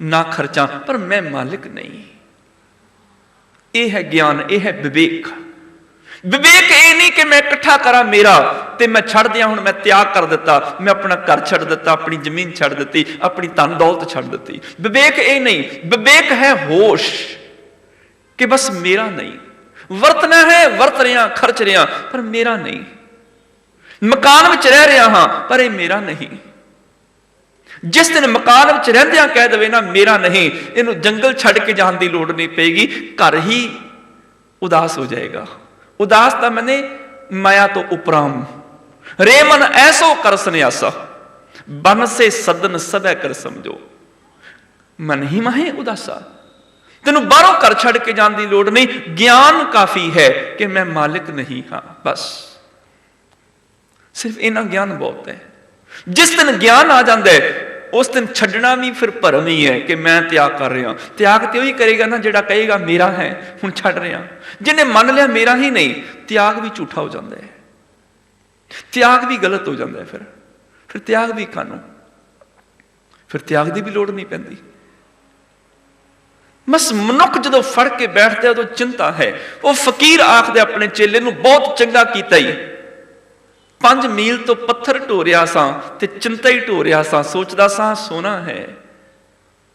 ना खर्चा, पर मैं मालिक नहीं। यह है ज्ञान, यह है विवेक। विवेक ये नहीं कि मैं इकट्ठा करा मेरा ते मैं छड़ दिया, हुण मैं त्याग कर दिता, मैं अपना घर छड़ दिता, अपनी जमीन छड़ दी, अपनी धन दौलत छड़ दी। विवेक ये नहीं। विवेक है होश कि बस मेरा नहीं। वरतना है, वरत रहा, खर्च रहा, पर मेरा नहीं। मकान में रह रहा हाँ, पर यह मेरा नहीं। जिस दिन मकान में रहंदिया कह दे ना मेरा नहीं, इनू जंगल छड़ के जाने की लोड़ नहीं पेगी, घर ही उदास हो जाएगा। उदास तो मैंने माया तो उपराम। रे मन ऐसो कर सन्यासा, बन से सदन सदै कर समझो। मन ही माहे उदासा। तेनू बाहरों घर छड़ के जाने की लोड़ नहीं। ज्ञान काफी है कि मैं मालिक नहीं हाँ, बस सिर्फ इना ज्ञान बहुत है। जिस दिन ज्ञान आ जाता है उस दिन छड्डना भी फिर भरम ही है कि मैं त्याग कर रहा। त्याग तो वही करेगा ना जिहड़ा कहेगा मेरा है, हुण छड्ड रहा। जिन्हें मान लिया मेरा ही नहीं, त्याग भी झूठा हो जाता है, त्याग भी गलत हो जाता है। फिर त्याग भी कानू, फिर त्याग की भी लोड़ नहीं पैंदी। बस मनुख जो फड़ के बैठता उदों चिंता है। वो फकीर आखदे अपने चेले नूं बहुत चंगा कीता ही, 5 मील तो पत्थर ढो रहा सा ते चिंता ही ढो रहा सा, सोचदा सा सोना है।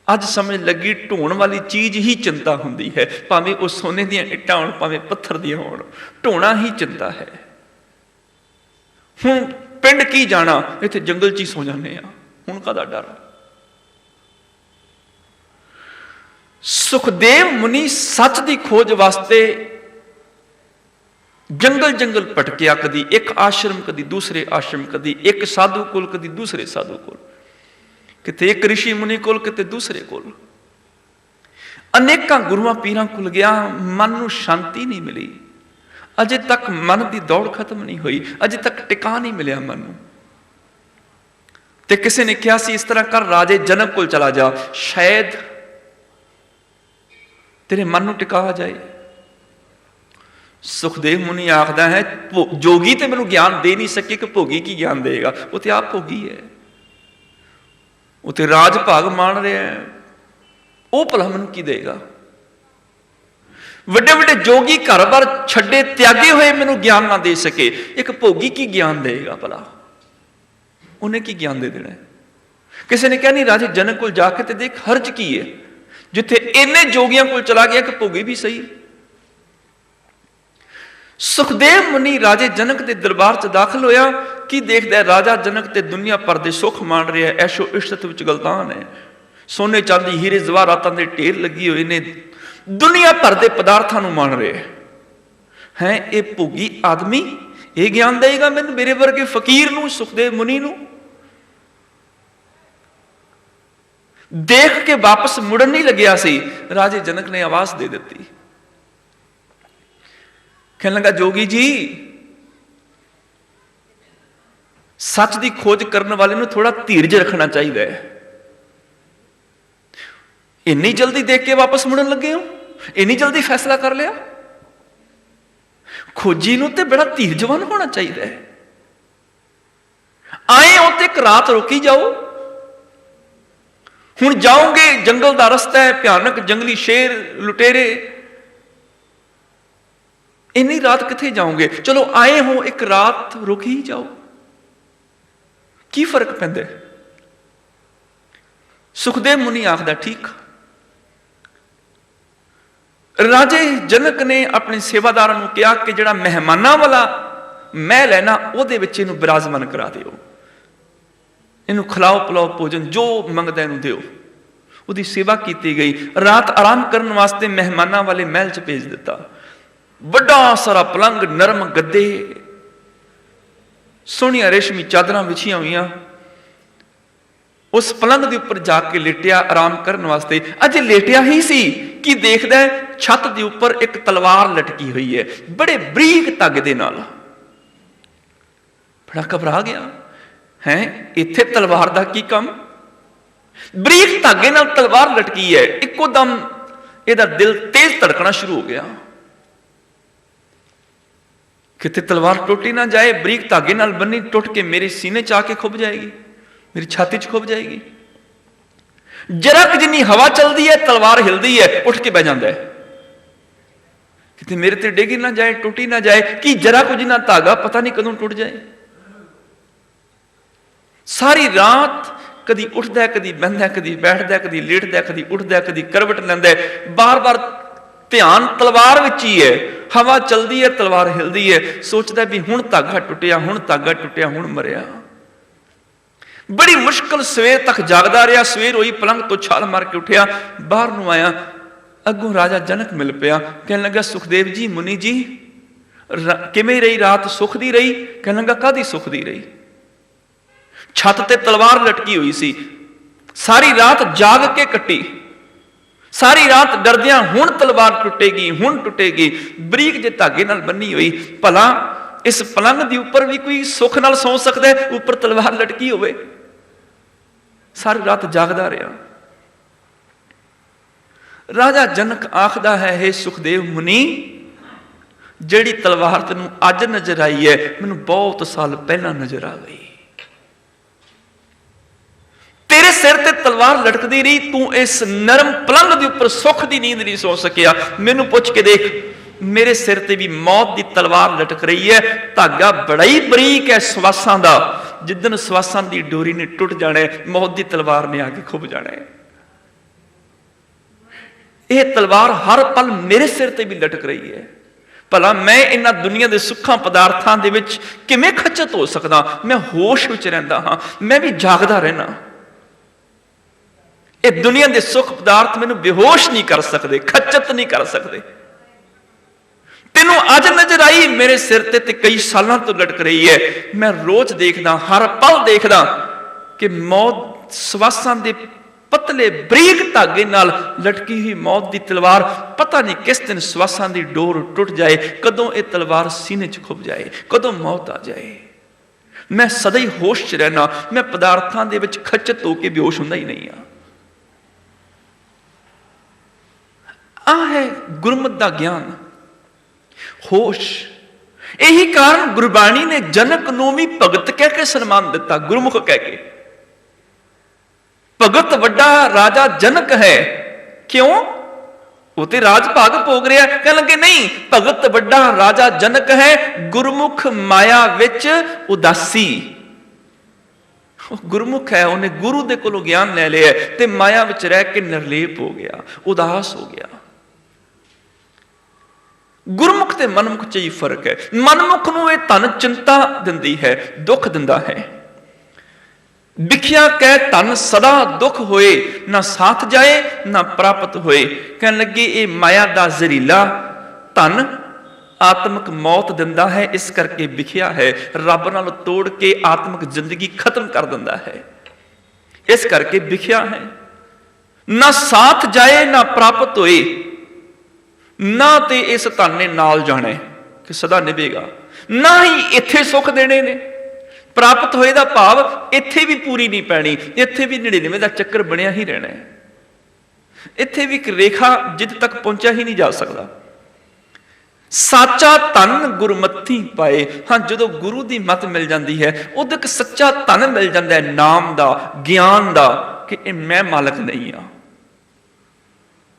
अज समझ लगी ढोण वाली चीज ही चिंता हुंदी है, भावें वो सोने दी इट्टां होण भावें पत्थर दी होण, ढोना ही चिंता है। हुण पिंड की जाना, इत्थे जंगल च ही सो जाने आ, हुण काहदा डर। सुखदेव मुनि सच की खोज वास्ते जंगल जंगल भटकिया, कदी एक आश्रम कदी दूसरे आश्रम, कदी एक साधु कोल कदी दूसरे साधु कोल, किते एक ऋषि मुनि कोल किते दूसरे कोल। अनेक गुरुआं पीरां कोल गया, मन नूं शांति नहीं मिली। अजे तक मन की दौड़ खत्म नहीं हुई, अजे तक टिका नहीं मिलिया मन नूं। ते किसी ने कहा सी इस तरह कर, राजे जनक कोल चला जा, शायद तेरे मन नूं टिका आ जाए। सुखदेव मुनि आखदा है जोगी तो मैनू ज्ञान दे नहीं सके कि भोगी की ज्ञान देगा, वो तो आप भोगी है, वो तो राज भाग मान रहा है, वो भला मैनू की देगा। वड्डे वड्डे जोगी घर बार छड्डे त्यागे हुए मैनू ज्ञान ना दे सके, एक भोगी की ज्ञान देगा भला, उन्हें की ज्ञान दे देना है। किसी ने कहा नहीं राजे जनक को जाके ते देख हर्ज की है, जिथे इन्ने जोगियां को चला गया कि भोगी भी सही। सुखदेव मुनि राजे जनक के दरबार च दाखिल होया, की देखदा है राजा जनक ते दुनिया भर दे सुख मान रहा है, ऐशो इश्रत विच गलतान है, सोने चांदी हीरे जवाहरातां दे ढेर लगी हुए ने, दुनिया भर दे पदार्थां नूं मान रहे हैं। ये भोगी आदमी ये ज्ञान देगा मैनूं, मेरे वर्गे फकीर नूं, सुखदेव मुनि नूं? देख के वापस मुड़न नहीं लग्या सी, राजे जनक ने आवाज दे दी। कहने लगा जोगी जी, सच की खोज करने वाले नूं थोड़ा धीरज रखना चाहिए। इन्नी जल्दी देख के वापस मुड़न लगे हो, इन्नी जल्दी फैसला कर लिया? खोजी नूं ते बड़ा धीरजवान होना चाहिए। आए हो तो एक रात रोकी जाओ, हुण जाओगे, जंगल का रस्ता है, भयानक जंगली शेर लुटेरे, इन्नी रात किथे जाओगे? चलो आए हो, एक रात रुक ही जाओ, की फर्क पैंदा? सुखदेव मुनि आखदा ठीक। राजे जनक ने अपने सेवादारां नूं कहा कि जिहड़ा मेहमानां वाला महल है ना, उहदे विच इहनूं बिराजमान करा दिओ, इहनूं खिलाओ पिलाओ, भोजन जो मंगदा इहनूं दिओ। उहदी सेवा की गई। रात आराम करने वास्ते मेहमानां वाले महल च भेज दिता। बड़ा सारा पलंग, नरम गद्दे, सोहणियां रेशमी चादरां विछियां हुईयां। उस पलंग के उपर जाके लेटिया आराम करने वास्ते। अजे लेटिया ही सी कि देखदा छत के उपर एक तलवार लटकी हुई है, बड़े बरीक धागे दे नाल। बड़ा घबरा गया, है इत्थे तलवार दा की काम? बरीक धागे नाल तलवार लटकी है। इको दम इहदा दिल तेज धड़कना शुरू हो गया, किते तलवार टुट ही ना जाए, बरीक धागे नाल बन्नी टुट के मेरे सीने च आके खुब जाएगी, मेरी छाती च खुब जाएगी। जरा कि जिन्नी हवा चलती है तलवार हिलती है, उठ के बह जाता है, किते मेरे ते डिग ही ना जाए, टुट ही ना जाए। कि जरा कुछ ना धागा पता नहीं कदों टुट जाए। सारी रात कदी उठदा, कदी बहंदा, कदी बैठदा, कदी लेटदा, कदी उठदा, कदी करवट लैंदा, बार बार ध्यान तलवार विच ही है। हवा चलती है, तलवार हिलती है, सोचदा भी हुण धागा टुटिया, हुण धागा टुटिया, हुण मरिया। बड़ी मुश्किल सवेर तक जागदा रहा। सवेर हुई, पलंग तो छाल मार के उठिया, बाहर नूं आया, अगों राजा जनक मिल पिया। कहने लगा सुखदेव जी, मुनि जी किवें रही रात? सुख दी रही? कहने लगा काहदी सुख दी रही? छत ते तलवार लटकी हुई सी, सारी रात जाग के कट्टी, सारी रात डरदियां हुण तलवार टुटेगी, हुण टुटेगी, बरीक जे धागे नाल बन्नी हुई। भला इस पलंग के उपर भी कोई सुख नाल सौ सकता है? उपर तलवार लटकी होवे। सारी रात जागदा रहा। राजा जनक आखदा है, हे सुखदेव मुनि, जिहड़ी तलवार तैनूं अज नजर आई है, मैनूं बहुत साल पहला नजर आ गई। तेरे सिर ते तलवार लटकदी रही, तू इस नरम पलंग के उपर सुख की नींद नहीं सो सकिया। मैनूं पुछ के देख, मेरे सिर ते भी मौत की तलवार लटक रही है। धागा बड़ा ही बरीक है श्वासां दा, जिदन श्वासां की डोरी ने टुट जाना है, मौत की तलवार ने आके खुब जाना है। यह तलवार हर पल मेरे सिर ते भी लटक रही है। भला मैं इन्हां दुनिया के सुखां पदार्थां दे विच किवें खचत हो सकदा? मैं होश विच रहिंदा हां, मैं भी जागदा रहना। ये दुनिया के सुख पदार्थ मैनूं बेहोश नहीं कर सकते, खचत नहीं कर सकते। तेनों अज नजर आई, मेरे सिर ते कई सालों तो लटक रही है। मैं रोज देखदा, हर पल देखदा कि मौत श्वासां दे पतले बरीक धागे नाल लटकी हुई मौत की तलवार, पता नहीं किस दिन श्वासां दी डोर टुट जाए, कदों ये तलवार सीने च खुब जाए, कदों मौत आ जाए। मैं सदा ही होश च रहना, मैं पदार्थां दे विच खचत होके बेहोश हुंदा ही नहीं हां। आ है गुरमत दा ज्ञान, होश। यही कारण गुरबाणी ने जनक नूं भी भगत कह के सन्मान दिता, गुरमुख कह के। भगत वड्डा राजा जनक है, क्यों? वो तो राज भाग भोग रहा। कह लगे नहीं, भगत वड्डा राजा जनक है, गुरमुख माया विच उदासी। गुरमुख है, उन्हें गुरु दे कोलों ज्ञान ले लिया ते माया विच रह के निर्लेप हो गया, उदास हो गया। गुरमुख ते मनमुख च ही फर्क है। मनमुख नूं ये धन चिंता दिंदी है, दुख दिंदा है। विख्या कह धन सदा दुख होए, ना साथ जाए ना प्राप्त होए। कहने लगे ये माया दा जहरीला धन आत्मक मौत दिंदा है, इस करके विख्या है। रब नाल तोड़ के आत्मक जिंदगी खत्म कर दिंदा है, इस करके विख्या है। ना साथ जाए ना प्राप्त होए, ना ते इस धन ने नाल जाना कि सदा निभेगा, ना ही इत्थे सुख देने ने। प्राप्त होए दा भाव इत्थे भी पूरी नहीं पैनी, इत्थे भी 99 दा चक्कर बनया ही रहना है। इत्थे भी एक रेखा जिद तक पहुंचा ही नहीं जा सकता। साचा धन गुरमती पाए। हाँ, जो गुरु की मत मिल जाती है उदों एक सच्चा धन मिल जाता है, नाम का, ज्ञान का, कि मैं मालिक नहीं हाँ,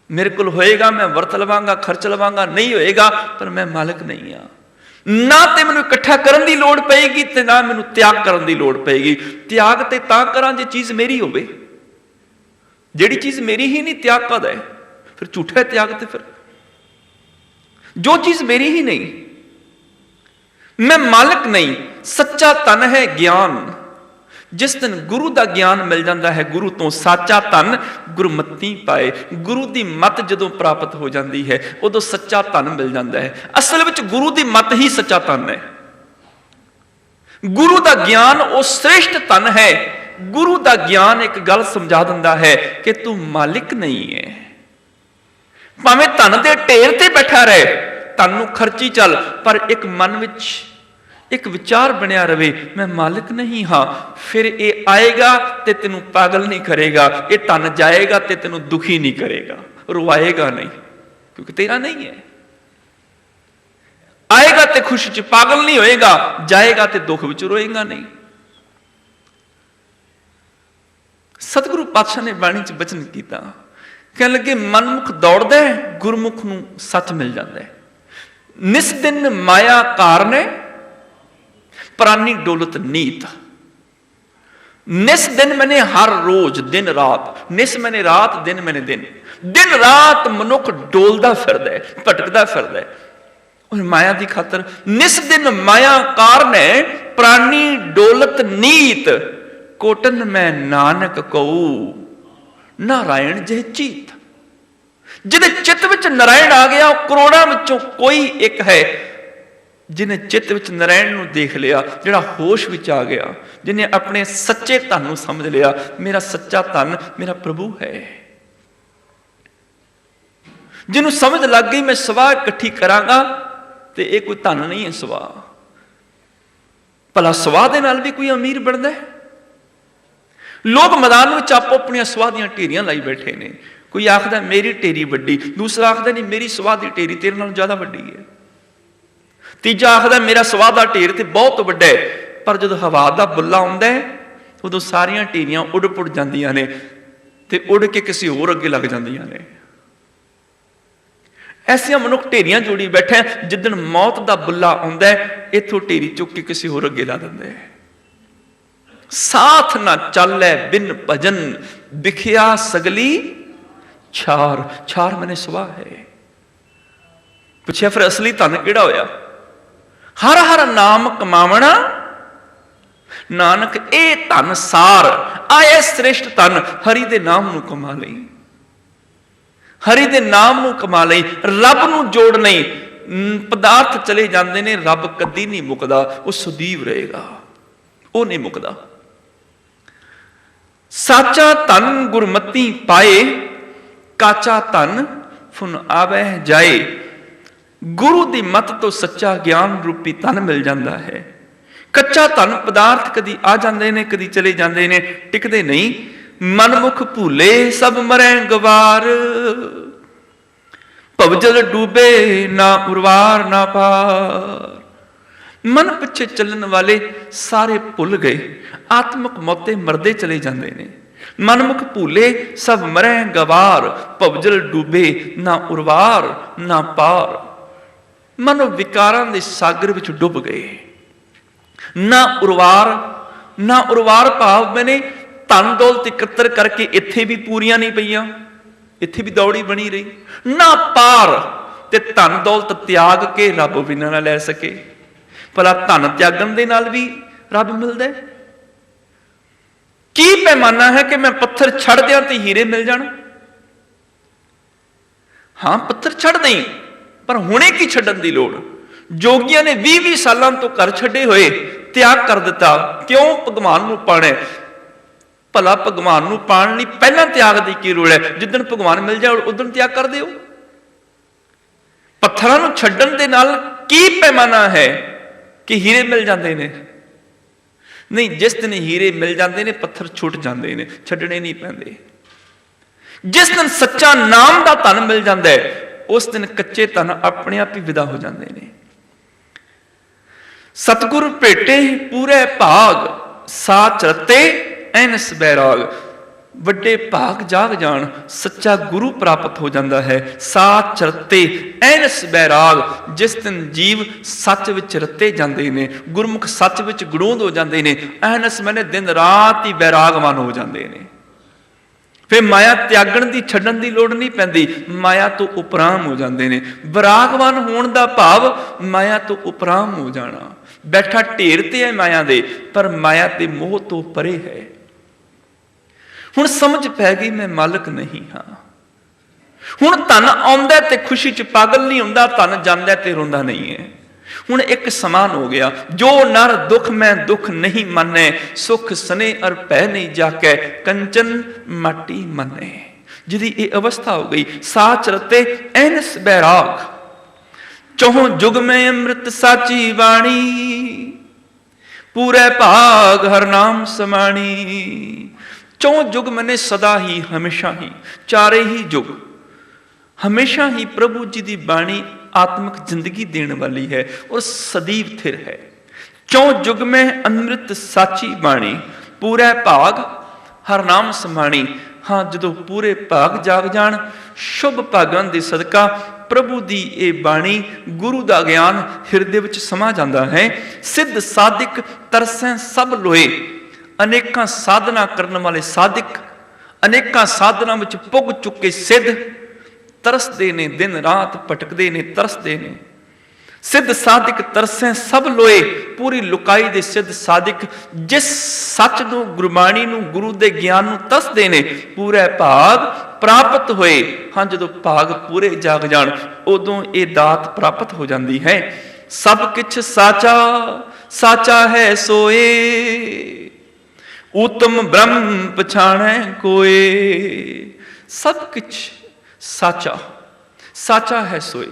मेरे को होएगा मैं वरत लवांगा, खर्च लवांगा, नहीं होएगा पर मैं मालिक नहीं हाँ। ना तो मैनू इकट्ठा करने की लौड़ पेगी ते ना मैनू त्याग करने की लौड़ पेगी। त्याग तो तां करा जे चीज़ मेरी होवे, जिहड़ी चीज़ मेरी ही नहीं त्याग कद है, फिर झूठा है त्याग। तो फिर जो चीज मेरी ही नहीं, मैं मालिक नहीं, सच्चा धन है ज्ञान। जिस दिन गुरु का ज्ञान मिल जाता है, गुरु तो साचा धन गुरमती पाए। गुरु की मत जो प्राप्त हो जाती है उदों सच्चा धन मिल जाता है। असल में गुरु की मत ही सच्चा धन है। गुरु का ज्ञान वो श्रेष्ठ धन है। गुरु का ज्ञान एक गल समझा दिंदा है कि तू मालिक नहीं है। भावें धन के ढेर ते बैठा रहे, धन नूं खर्ची चल, पर एक मन विच एक विचार बनया रहे, मैं मालिक नहीं हाँ। फिर ये आएगा तो तेनू पागल नहीं करेगा, ये धन जाएगा तो तेनू दुखी नहीं करेगा, रुआएगा नहीं, क्योंकि तेरा नहीं है। आएगा तो खुशी च पागल नहीं होएगा, जाएगा तो दुख विच रोएगा नहीं। सतगुरु पातशाह ने बाणी च बचन किया, कह लगे मनमुख दौड़दा है, गुरमुख नूं सच मिल जाता है। निस दिन माया कारने प्राणी डोलत नीत। निस दिन मैंने हर रोज, दिन रात, निस मैंने रात, दिन मैंने दिन, दिन रात मनुख डोलदा फिरदा है, भटकदा फिरदा है और माया की खातर। निस दिन माया कारने प्राणी डोलत नीत, कोटन मैं नानक कहू नारायण जह चीत। जिन्हें चित्त विच नारायण आ गया, करोड़ों विचों कोई एक है जिन्हें चित्त विच नारायण नूं देख लिया, जिहड़ा होश विच आ गया, जिन्हें अपने सच्चे धन नूं समझ लिया, मेरा सच्चा धन मेरा प्रभु है। जिन्हों समझ लग गई मैं सवाह इकट्ठी करांगा तो यह कोई धन नहीं है सवाह। भला सवाह दे नाल भी कोई अमीर बनता है? लोग मैदान में आपो अपन सवाह दी ढेरियां लाई बैठे ने। कोई आखदा मेरी ढेरी वड्डी, दूसरा आखदा नहीं मेरी सवाह की ढेरी तेरे नालों ज्यादा वड्डी है, तीजा आखदा मेरा सवाह का ढेर तो बहुत वड्डा है। पर जो हवा का बुला आउंदा है उदों सारियां ढेरियां उड़ पुड़ जांदियां ने ते उड़ के किसी होर अगे लग जांदियां ने। ऐसिया मनुख ढेरियां जोड़ी बैठे, जिदन मौत का बुला आउंदा है इथों ढेरी चुक के किसी होर अगे ला दिंदे। साथ ना चलै बिन भजन, बिखिया सगली छार। छार मैंने सवाह है। पूछया फिर असली धन किहड़ा होया? हर हर नाम कमावना नानक ए धन सार। आए श्रेष्ठ धन हरि दे नाम नूं कमा लई, हरि दे नाम नूं कमा लई, रब नूं जोड़ नहीं। पदार्थ चले जाते ने, रब कदी नहीं मुकदा, वो सदैव रहेगा, वो नहीं मुकदा। साचा धन गुरमती पाए, काचा धन फुन आवे जाए। गुरु की मत तो सच्चा ज्ञान रूपी धन मिल जाता है। कच्चा धन पदार्थ कदी आ जाते हैं, कदी चले जाते हैं, टिकते नहीं। मनमुख भूले सब मरै गवार, भवजल डूबे ना उर्वार ना पार। मन पिछे चलने वाले सारे भुल गए, आत्मक मौते मरदे चले जाते हैं। मनमुख भूले सब मरै गवार, भवजल डूबे ना उर्वार ना पार। मनो विकारां दे सागर विच डुब गए। ना उर्वार भाव मैंने धन दौलत इकत्र करके इत्थे भी पूरियां नहीं पईयां, इत्थे भी दौड़ी बनी रही। ना पार ते धन दौलत त्याग के रब भी ना लै सके। भला धन त्यागन दे नाल भी रब मिलदा है? की पैमाना है कि मैं पत्थर छड़ दियां ते हीरे मिल जाण? हाँ पत्थर छड़ दई, पर हुणे की छड्डन दी लोड़? जोगियां ने 20-20 सालां तो घर छड्डे होए त्याग कर दिता। क्यों? भगवान नूं पाणे। भला भगवान नूं पाण लई पहलां त्याग दी की लोड़ है? जिद्दन भगवान मिल जाए उदन त्याग कर दिओ। पत्थरां नूं छड्डन दे नाल की पैमाना है कि हीरे मिल जाते हैं? नहीं, जिस दिन हीरे मिल जाते हैं पत्थर छुट जाते हैं, छड्डने नहीं पैंदे। जिस दिन सच्चा नाम का धन मिल जाता है उस दिन कच्चे धन अपने आप ही विदा हो जाते हैं। सतगुर भेटे पूरे भाग, साच रते ऐनस बैराग। ਵੱਡੇ ਭਾਗ ਜਾਗ ਜਾਣ, ਸੱਚਾ ਗੁਰੂ ਪ੍ਰਾਪਤ ਹੋ ਜਾਂਦਾ ਹੈ। ਸਾਚ ਰਤੇ ਐਨਸ ਬੈਰਾਗ, ਜਿਸ ਦਿਨ ਜੀਵ ਸੱਚ ਵਿੱਚ ਰਤੇ ਜਾਂਦੇ ਨੇ, ਗੁਰਮੁਖ ਸੱਚ ਵਿੱਚ ਗੜੂੰਦ ਹੋ ਜਾਂਦੇ ਨੇ। ਐਨਸ ਮੈਨੇ ਦਿਨ ਰਾਤ ਹੀ ਬੈਰਾਗਵਾਨ ਹੋ ਜਾਂਦੇ ਨੇ। ਫਿਰ ਮਾਇਆ ਤਿਆਗਣ ਦੀ, ਛੱਡਣ ਦੀ ਲੋੜ ਨਹੀਂ ਪੈਂਦੀ, ਮਾਇਆ ਤੋਂ ਉਪਰਾਮ ਹੋ ਜਾਂਦੇ ਨੇ। ਬੈਰਾਗਵਾਨ ਹੋਣ ਦਾ ਭਾਵ ਮਾਇਆ ਤੋਂ ਉਪਰਾਮ ਹੋ ਜਾਣਾ। ਬੈਠਾ ਢੇਰ ਤੇ ਹੈ ਮਾਇਆ ਦੇ, ਪਰ ਮਾਇਆ ਤੇ ਮੋਹ ਤੋਂ ਪਰੇ ਹੈ। ਹੁਣ ਸਮਝ ਪੈ ਗਈ ਮੈਂ ਮਾਲਕ ਨਹੀਂ ਹਾਂ। ਹੁਣ ਧਨ ਆਉਂਦਾ ਤੇ ਖੁਸ਼ੀ ਚ ਪਾਗਲ ਨਹੀਂ ਹੁੰਦਾ, ਧਨ ਜਾਂਦਾ ਤੇ ਰੋਂਦਾ ਨਹੀਂ ਹੈ। ਹੁਣ ਇੱਕ ਸਮਾਨ ਹੋ ਗਿਆ। ਜੋ ਨਰ ਦੁਖ ਮੈਂ ਦੁਖ ਨਹੀਂ ਮੰਨੇ, ਸੁਖ ਸਨੇ ਅਰ ਪੈ ਨਹੀਂ ਜਾਕੇ, ਕੰਚਨ ਮਾਟੀ ਮੰਨੇ। ਜਿਹਦੀ ਇਹ ਅਵਸਥਾ ਹੋ ਗਈ, ਸਾਚ ਰਤੇ ਐਨਸ ਬੈਰਾਗ। ਚੌਂ ਜੁਗ ਮੈਂ ਅੰਮ੍ਰਿਤ ਸਾਚੀ ਬਾਣੀ, ਪੂਰੇ ਭਾਗ ਹਰ ਨਾਮ ਸਮਾਣੀ। ਚੌਂ ਯੁਗ ਮੈਨੇ ਸਦਾ ਹੀ, ਹਮੇਸ਼ਾ ਹੀ, ਚਾਰੇ ਹੀ ਯੁਗ ਹਮੇਸ਼ਾ ਹੀ ਪ੍ਰਭੂ ਜੀ ਦੀ ਬਾਣੀ ਆਤਮਿਕ ਜ਼ਿੰਦਗੀ ਦੇਣ ਵਾਲੀ ਹੈ ਔਰ ਸਦੀਵ ਥਿਰ ਹੈ। ਚੌਂ ਯੁਗ ਮੈਂ ਅੰਮ੍ਰਿਤ ਸਾਚੀ ਬਾਣੀ, ਪੂਰੇ ਭਾਗ ਹਰ ਨਾਮ ਸਮਾਣੀ। ਹਾਂ, ਜਦੋਂ ਪੂਰੇ ਭਾਗ ਜਾਗ ਜਾਣ, ਸ਼ੁਭ ਭਾਗਾਂ ਦੇ ਸਦਕਾ ਪ੍ਰਭੂ ਦੀ ਇਹ ਬਾਣੀ, ਗੁਰੂ ਦਾ ਗਿਆਨ ਹਿਰਦੇ ਵਿੱਚ ਸਮਾ ਜਾਂਦਾ ਹੈ। ਸਿੱਧ ਸਾਧਿਕ ਤਰਸੈਂ ਸਭ ਲੋਏ। ਅਨੇਕਾਂ ਸਾਧਨਾ ਕਰਨ ਵਾਲੇ ਸਾਧਿਕ, ਅਨੇਕਾਂ ਸਾਧਨਾ ਵਿੱਚ ਪੁੱਗ ਚੁੱਕੇ ਸਿੱਧ ਤਰਸਦੇ ਨੇ, ਦਿਨ ਰਾਤ ਭਟਕਦੇ ਨੇ, ਤਰਸਦੇ ਨੇ। ਸਿੱਧ ਸਾਧਿਕ ਤਰਸੈਂ ਸਭ ਲੋਏ। ਪੂਰੀ ਲੁਕਾਈ ਦੇ ਸਿੱਧ ਸਾਧਿਕ ਜਿਸ ਸੱਚ ਨੂੰ, ਗੁਰਬਾਣੀ ਨੂੰ, ਗੁਰੂ ਦੇ ਗਿਆਨ ਨੂੰ ਤਰਸਦੇ ਨੇ, ਪੂਰੇ ਭਾਗ ਪ੍ਰਾਪਤ ਹੋਏ। ਹਾਂ, ਜਦੋਂ ਭਾਗ ਪੂਰੇ ਜਾਗ ਜਾਣ, ਉਦੋਂ ਇਹ ਦਾਤ ਪ੍ਰਾਪਤ ਹੋ ਜਾਂਦੀ ਹੈ। ਸਭ ਕਿਛ ਸਾਚਾ, ਸਾਚਾ ਹੈ ਸੋਏ, ਉਤਮ ਬ੍ਰਹਮ ਪਛਾਣੈ ਕੋਏ। ਸਭ ਕੁਛ ਸਾਚਾ, ਸਾਚਾ ਹੈ ਸੋਏ।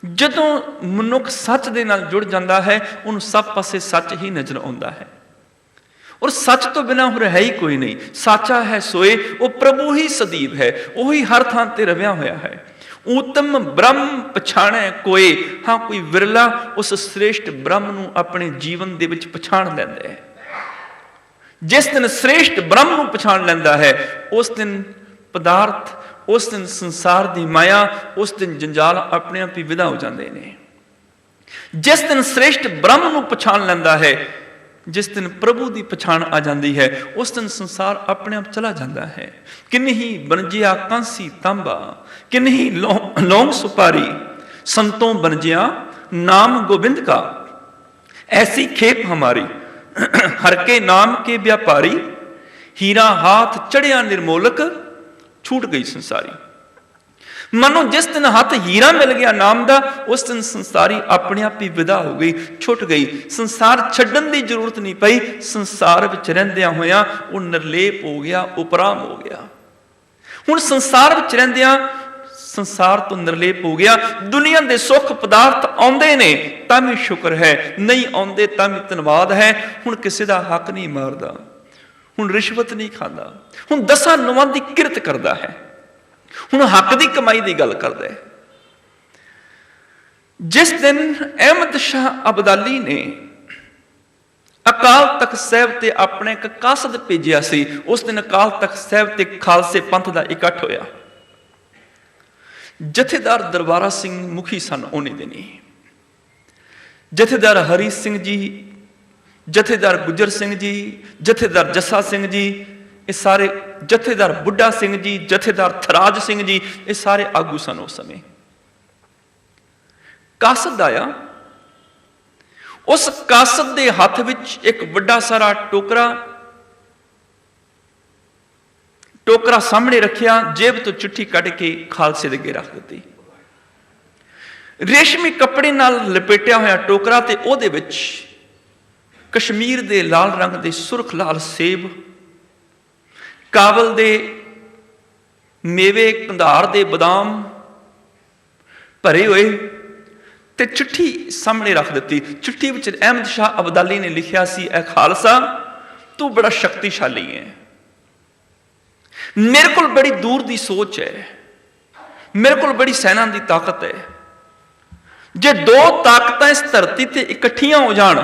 ਜਦੋਂ ਮਨੁੱਖ ਸੱਚ ਦੇ ਨਾਲ ਜੁੜ ਜਾਂਦਾ ਹੈ, ਉਹਨੂੰ ਸਭ ਪਾਸੇ ਸੱਚ ਹੀ ਨਜ਼ਰ ਆਉਂਦਾ ਹੈ ਔਰ ਸੱਚ ਤੋਂ ਬਿਨਾਂ ਹੋਰ ਹੈ ਹੀ ਕੋਈ ਨਹੀਂ। ਸਾਚਾ ਹੈ ਸੋਏ, ਉਹ ਪ੍ਰਭੂ ਹੀ ਸਦੀਵ ਹੈ, ਉਹੀ ਹਰ ਥਾਂ ਤੇ ਰਵਿਆ ਹੋਇਆ ਹੈ। ਉਤਮ ਬ੍ਰਹਮ ਪਛਾਣੈ ਕੋਏ। ਹਾਂ, ਕੋਈ ਵਿਰਲਾ ਉਸ ਸ੍ਰੇਸ਼ਟ ਬ੍ਰਹਮ ਨੂੰ ਆਪਣੇ ਜੀਵਨ ਦੇ ਵਿੱਚ ਪਛਾਣ ਲੈਂਦਾ ਹੈ। ਜਿਸ ਦਿਨ ਸ੍ਰੇਸ਼ਟ ਬ੍ਰਹਮ ਨੂੰ ਪਛਾਣ ਲੈਂਦਾ ਹੈ, ਉਸ ਦਿਨ ਪਦਾਰਥ, ਉਸ ਦਿਨ ਸੰਸਾਰ ਦੀ ਮਾਇਆ, ਉਸ ਦਿਨ ਜੰਜਾਲ ਆਪਣੇ ਆਪ ਹੀ ਵਿਦਾ ਹੋ ਜਾਂਦੇ ਨੇ। ਜਿਸ ਦਿਨ ਸ੍ਰੇਸ਼ਟ ਬ੍ਰਹਮ ਨੂੰ ਪਛਾਣ ਲੈਂਦਾ ਹੈ, ਜਿਸ ਦਿਨ ਪ੍ਰਭੂ ਦੀ ਪਛਾਣ ਆ ਜਾਂਦੀ ਹੈ, ਉਸ ਦਿਨ ਸੰਸਾਰ ਆਪਣੇ ਆਪ ਚਲਾ ਜਾਂਦਾ ਹੈ। ਕਿਨਹੀ ਬਣਜਿਆ ਕਾਂਸੀ ਤਾਂਬਾ, ਕਿਨਹੀ ਲੌਂਗ ਸੁਪਾਰੀ, ਸੰਤੋਂ ਬਣਜਿਆ ਨਾਮ ਗੋਬਿੰਦ ਕਾ, ਐਸੀ ਖੇਪ ਹਮਾਰੀ, ਹਰ ਕੇ ਨਾਮ ਕੇ व्यापारी, हीरा हाथ चढ़िया निर्मोलक, छूट गई संसारी। मनो जिस दिन हाथ हीरा मिल गया नाम दा, उस दिन संसारी अपने आप ही विदा हो गई, छुट गई। संसार छड्डन की जरूरत नहीं पई, संसार विच रहिंदियां होइयां वो निर्लेप हो गया, उपराम हो गया। हुण संसार विच रहिंदियां संसार तो निर्लेप हो गया। दुनिया के सुख पदार्थ आउंदे ने तां भी शुक्र है, नहीं आउंदे तां भी धन्नवाद है। हुण किसी का हक नहीं मारदा, हुण रिश्वत नहीं खांदा, हुण 10 नौवां दी किरत करदा है, हुण हक की कमाई की गल करदा है। जिस दिन अहमद शाह अब्दाली ने अकाल तख्त साहिब ते अपने एक कासद भेजिया सी, उस दिन अकाल तख्त साहिब ते खालसे पंथ का इकट्ठ होया। जथेदार दरबारा सिंह मुखी सन उन्हें दिनी, जथेदार हरी सिंह जी, जथेदार गुजर सिंह जी, जथेदार जस्सा सिंह जी, ये सारे, जथेदार बुढ़ा सिंह जी, जथेदार थराज सिंह जी, ये सारे आगू सन उस समय। कासद आया, उस कासद के हाथ विच एक बड़ा सारा टोकरा टोकरा सामने रखिया, जेब तो चिट्ठी कट के खालसे दे अगे रख दी। रेशमी कपड़े नाल लपेटिया होया टोकरा ते ओहदे विच कश्मीर दे लाल रंग दे सुरख लाल सेब, काबल दे मेवे, कंधार दे बादाम भरे हुए ते चिट्ठी सामने रख दी। चिट्ठी विच अहमद शाह अब्दाली ने लिखिया सी, ऐ खालसा तू बड़ा शक्तिशाली है, मेरे को बड़ी दूर की सोच है, मेरे को बड़ी सेना की ताकत है। जे दो ताकत इस धरती ते इकट्ठियां हो जान,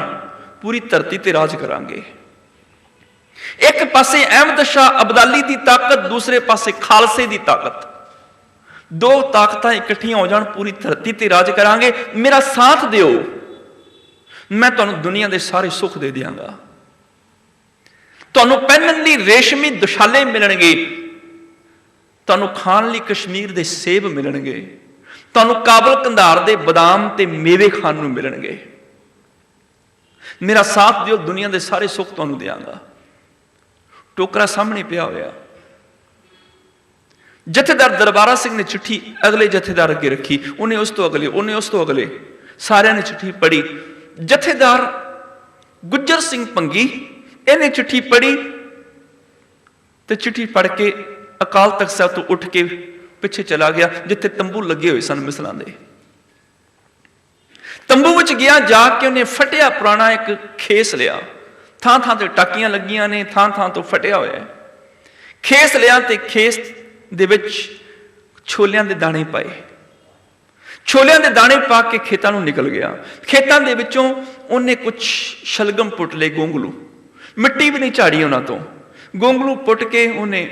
पूरी धरती ते राज करांगे। एक पासे अहमद शाह अब्दाली की ताकत, दूसरे पासे खालसे की ताकत, दो ताकत इकट्ठियां हो जान, पूरी धरती ते राज करांगे। मेरा साथ दिओ, मैं तुहानूं दुनिया के सारे सुख दे दियांगा। तुहानूं पहनण लई रेशमी दुशाले मिलणगे, तुहानूं खाण लई कश्मीर के सेब मिलणगे, तुहानूं काबल कंधार के बदाम ते मेवे खाण नूं मिलणगे। मेरा साथ दिओ, दुनिया के सारे सुख तुहानूं देवांगा। टोकरा सामने पिया होया। जथेदार दरबारा सिंह ने चिट्ठी अगले जथेदार अगे रखी, उन्हें उस तो अगले, उन्हें उस तो अगले, सारिਆਂ ने चिट्ठी पढ़ी। जथेदार गुज्जर सिंह भंगी इन्हें चिट्ठी पढ़ी तो चिट्ठी पढ़ के अकाल तख्त साहब तो उठ के पिछे चला गया, जिथे तंबू लगे हुए सन मिसलों के। तंबू विच गया, जाके उन्हें फटिया पुराना एक खेस लिया, थां थां ते टाकियां लगियां ने, थां थां तो फटिया होया है। खेस लिया ते खेस दे विच छोलियां दे दाने पाए, छोलियां दे दाने पा के खेतां नूं निकल गया। खेतां दे विचों उन्हें कुछ शलगम पुट ले, गोंगलू, मिट्टी भी नहीं झाड़ी उन्हां तों, गोंगलू पुट के उन्हें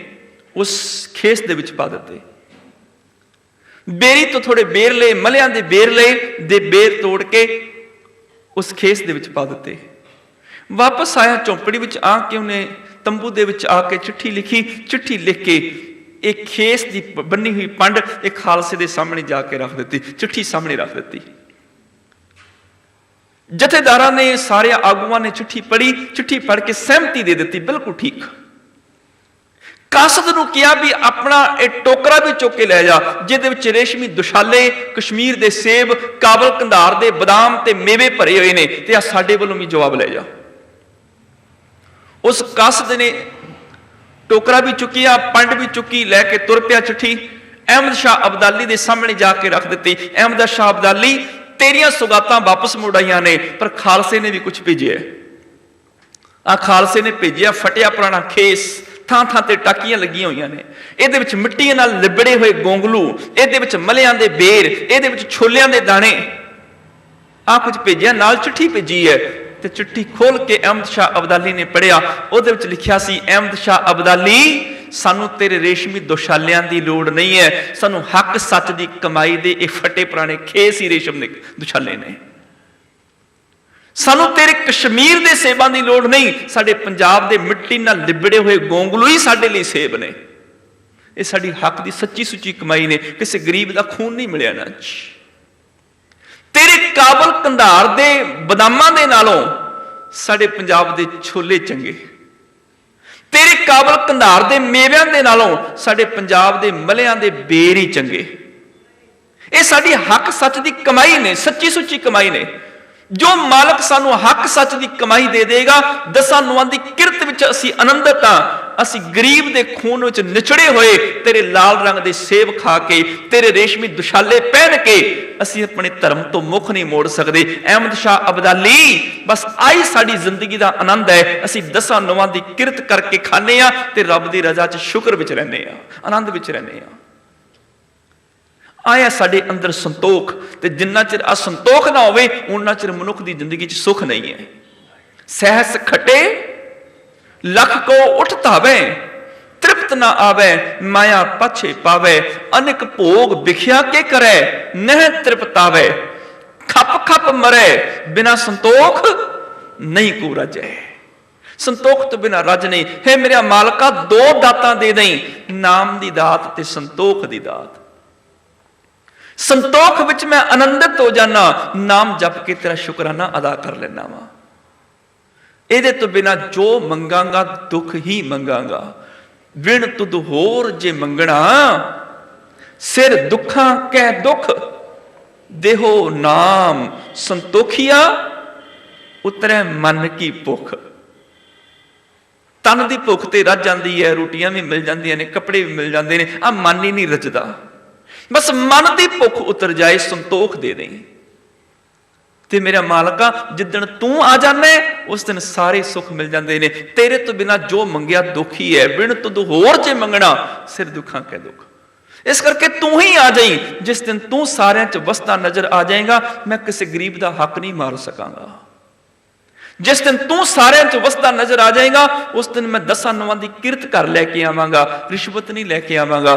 उस खेस दे विच पा दिते। बेरी तो थोड़े बेर ले, मलियां दे बेर ले, दे बेर तोड़ के उस खेस दे विच पा दिते। वापस आया झोंपड़ी विच आके उन्हें तंबू दे विच आके चिट्ठी लिखी। चिट्ठी लिख के एक खेस की बनी हुई पंड एक खालसे के सामने जाके रख दी, चिट्ठी सामने रख दी। जथेदारा ने, सारे आगुआं ने चिट्ठी पढ़ी, चिट्ठी पढ़ के सहमति दे दी, बिल्कुल ठीक। कासद नूं कहा भी अपना एक टोकरा भी चुक के लै जा, जिहदे विच रेशमी दुशाले, कश्मीर के सेब, काबल कंधार के बदाम ते मेवे भरे हुए ने, ते आ साडे वल्लों भी जवाब लै जा। उस कासद ने टोकरा भी चुकिया, पंड भी चुकी, लैके तुर पिया चिट्ठी अहमद शाह अब्दाली के सामने जाके रख दी। अहमद शाह अब्दाली, तेरियां सुगातां वापस मुड़ आईयां ने, पर खालसे ने भी कुछ भेजिया। आ खालसे ने भेजिया फटिया पुराना खेस, थां थां ते टाकियां लगियां हुई ने, इहदे विच मिट्टी नाल लिबड़े हुए गोंगलू, इहदे विच मलियां दे बेर, इहदे विच छोलियां दे दाने, आ कुछ भेजिया, नाल चिट्ठी भेजी है। ते चिट्ठी खोल के अहमद शाह अब्दाली ने पढ़िया, उहदे विच लिखिया सी, अहमद शाह अब्दाली, सानू तेरे रेशमी दुशालियां दी लोड़ नहीं है, सानू हक सच दी कमाई दे ये फटे पुराने खेस ही रेशम दे दुशाले ने। सानू तेरे कश्मीर दे सेबां दी लोड़ नहीं, साडे पंजाब दे मिट्टी नाल लिबड़े हुए गोंगलू ही साडे लई सेब ने। ये साडी हक दी सच्ची सुच्ची कमाई ने, किसी गरीब दा खून नहीं मिलिया ना। तेरे काबल कंधार दे बदामां दे नालों साडे पंजाब दे छोले चंगे, तेरे काबल कंधार दे मेविਆਂ दे नालों साडे पंजाब दे मलियां दे बेर ही चंगे। ये साडी हक सच दी कमाई ने, सच्ची सुच्ची कमाई ने। जो मालक सानू हक सच दी कमाई दे देगा, दसां नूआं दी किरत विच असीं आनंदित हां। असीं गरीब दे खून विच निचड़े होए तेरे लाल रंग दे सेब खा के, तेरे रेशमी दुशाले पहन के असीं अपने धर्म तो मुख नहीं मोड़ सकदे। अहमद शाह अब्दाली, बस आई साडी जिंदगी दा आनंद है। असीं दसां नूआं दी किरत करके खाने आ ते रब दी रजा च शुक्र विच रहने आ, आनंद विच रहने आ। आया साडे अंदर संतोख, ते जिन्ना चिर असंतोख ना होवे उन्ना चिर मनुख दी जिंदगी च सुख नहीं है। सहस खटे लख को उठ धावे, तृप्त ना आवे माया पाछे पावे, अनेक भोग बिख्या के करे नह तृप्त आवे, खप खप मरे बिना संतोख नहीं को रजे। संतोख तो बिना रज नहीं। है मेरा मालका, दो दातां दे दई, नाम दी दात ते संतोख दी दात। संतोख विच मैं आनंदित हो जाना, नाम जप के तेरा शुकराना अदा कर लेना वा। इहदे तो बिना जो मंगांगा दुख ही मंगांगा, विण तुद होर जे मंगना, सिर दुखा कै दुख देहो नाम, संतोखिया उतरे मन की भुख। तन की भुख ते रज जाती है, रोटियां भी मिल जांदियां ने, कपड़े भी मिल जाते हैं, आ मन ही नहीं रजदा। बस मन की भुख उतर जाए, संतोख दे दें। ते मेरा मालका, जिदन तू आ जाने उस दिन सारे सुख मिल जाते हैं। तेरे तो बिना जो मंगया दुख ही है, बिन तुद होर जे मंगना, सिर दुखा कै दुख। इस करके तू ही आ जाई। जिस दिन तू सारिਆਂ च वसदा नजर आ जाएगा, मैं किसी गरीब का हक नहीं मार सकांगा। जिस दिन तू सारिਆਂ च वसदा नजर आ जाएगा, उस दिन मैं 10 नौवां की किरत घर लैके आवांगा, रिश्वत नहीं लैके आवांगा।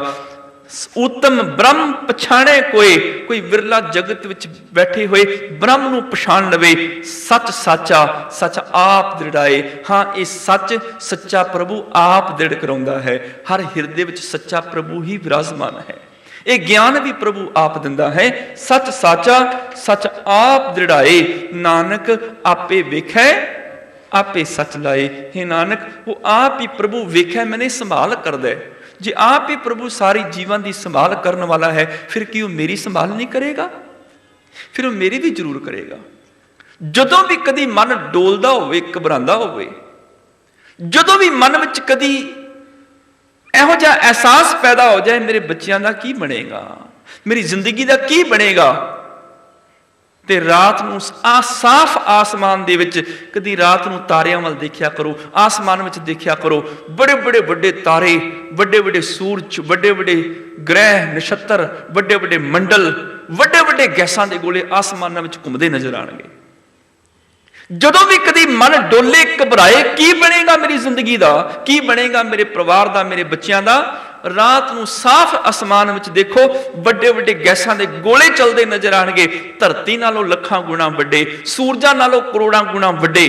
उत्तम ब्रह्म पछाणे कोई विरला जगत विच बैठे हुए ब्रह्म नूं पछाण लवे। सच साचा, सच आप दृढ़ाए। हाँ, ये सच सच्चा प्रभु आप दृढ़ कराउंदा है। हर हिरदे विच सच्चा प्रभु ही विराजमान है। ये ज्ञान भी प्रभु आप दिंदा है। सच साचा, सच आप दृढ़ाए। नानक आपे वेखै, आपे सच लाए। हे नानक, वो आप ही प्रभु वेखै, मैंने संभाल कर दे। जे आप ही प्रभु सारी जीवन की संभाल करने वाला है, फिर कि वो मेरी संभाल नहीं करेगा? फिर वो मेरी भी जरूर करेगा। जदों भी कदी मन डोलदा होवे, घबरांदा होवे, जदों भी मन विच कदी इहो जिहा एहसास पैदा हो जाए, मेरे बच्चों का की बनेगा, मेरी जिंदगी का की बनेगा, ते रात नूं साफ आसमान दे विच कदी रात नूं तारियां वल देखिया करो। आसमान विच देखिया करो, बड़े बड़े वड्डे तारे, बड़े बड़े सूरज, बड़े बड़े ग्रह नक्षत्र, बड़े बड़े मंडल, बड़े बड़े गैसां दे गोले आसमानां विच घुमदे नजर आउणगे। जदों भी कदी मन डोले, घबराए, की बनेगा मेरी जिंदगी का, की बनेगा मेरे परिवार का, मेरे बच्चों का, रात नूं साफ आसमान विच देखो, बड़े बड़े गैसां दे गोले चलते नजर आएंगे। धरती नालों लखां गुणा वड्डे, सूरजां नालों करोड़ां गुणा वड्डे।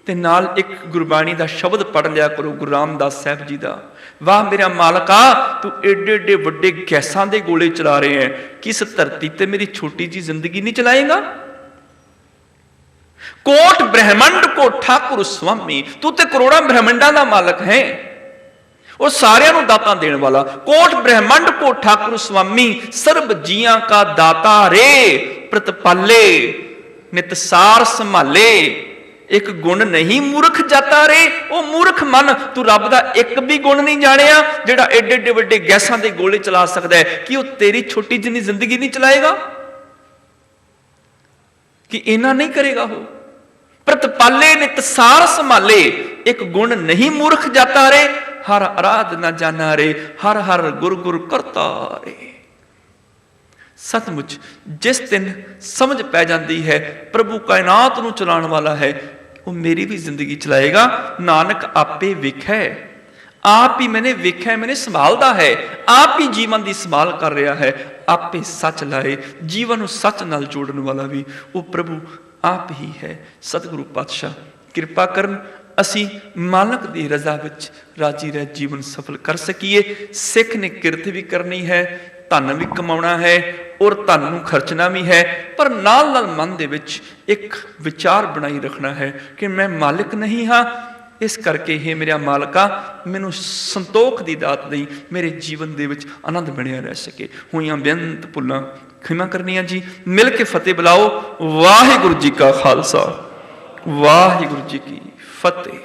ते नाल एक गुरबाणी का शब्द पढ़ लिया करो, गुरु रामदास साहब जी का। वाह मेरा मालका, तू एडे एडे वड्डे गैसां दे गोले चला रहे हैं, किस धरती ते मेरी छोटी जी जिंदगी नहीं चलाएगा? कोट ब्रह्मंड को ठाकुर स्वामी, तू ते करोड़ां ब्रह्मंडा का मालक है और सारियां नूं दाता देने वाला। कोट ब्रह्मंड को ठाकुर स्वामी, सर्ब जियां का दाता रे, प्रतिपाले नितसार संभाले। एक गुण नहीं मूर्ख जाता रे। ओ मूर्ख मन, तू रब दा एक भी गुण नहीं जानिया जिहड़ा एडे एडे वड्डे गैसां दे गोले चला सकदा है। कि वो तेरी छोटी जिन्नी जिंदगी नहीं चलाएगा? कि इना नहीं करेगा? हो प्रतिपाले नितसार संभाले। एक गुण नहीं मूर्ख जाता रे, हर आराध न जाना रे, हर हर गुर गुर करता रे। सचमुच जिस दिन समझ पै जाती है प्रभु कायनात नूं चलाने वाला है, वो मेरी भी जिंदगी चलाएगा। नानक आपे वेखै, आप ही मैंने वेखै, मैंने संभालता है, आप ही जीवन की संभाल कर रहा है। आपे सच लाए, जीवन सच नाल जोड़न वाला भी वो प्रभु आप ही है। सतगुरु पातशाह किरपा करन, असी मालक की रजा विच राजी रह जीवन सफल कर सकीए। सिख ने किरत भी करनी है, धन भी कमाउणा है और धन नूं खर्चना भी है, पर नाल नाल मन दे विच एक विचार बनाई रखना है कि मैं मालिक नहीं हाँ। इस करके हे मेरा मालका, मैनू संतोख की दात दई, मेरे जीवन दे विच आनंद बनिया रह सके। हुईयां बेअंत भुल्लां खिमा करनियां जी। मिल के फतेह बुलाओ। वाहिगुरू जी का खालसा, वाहिगुरू जी की फतेह।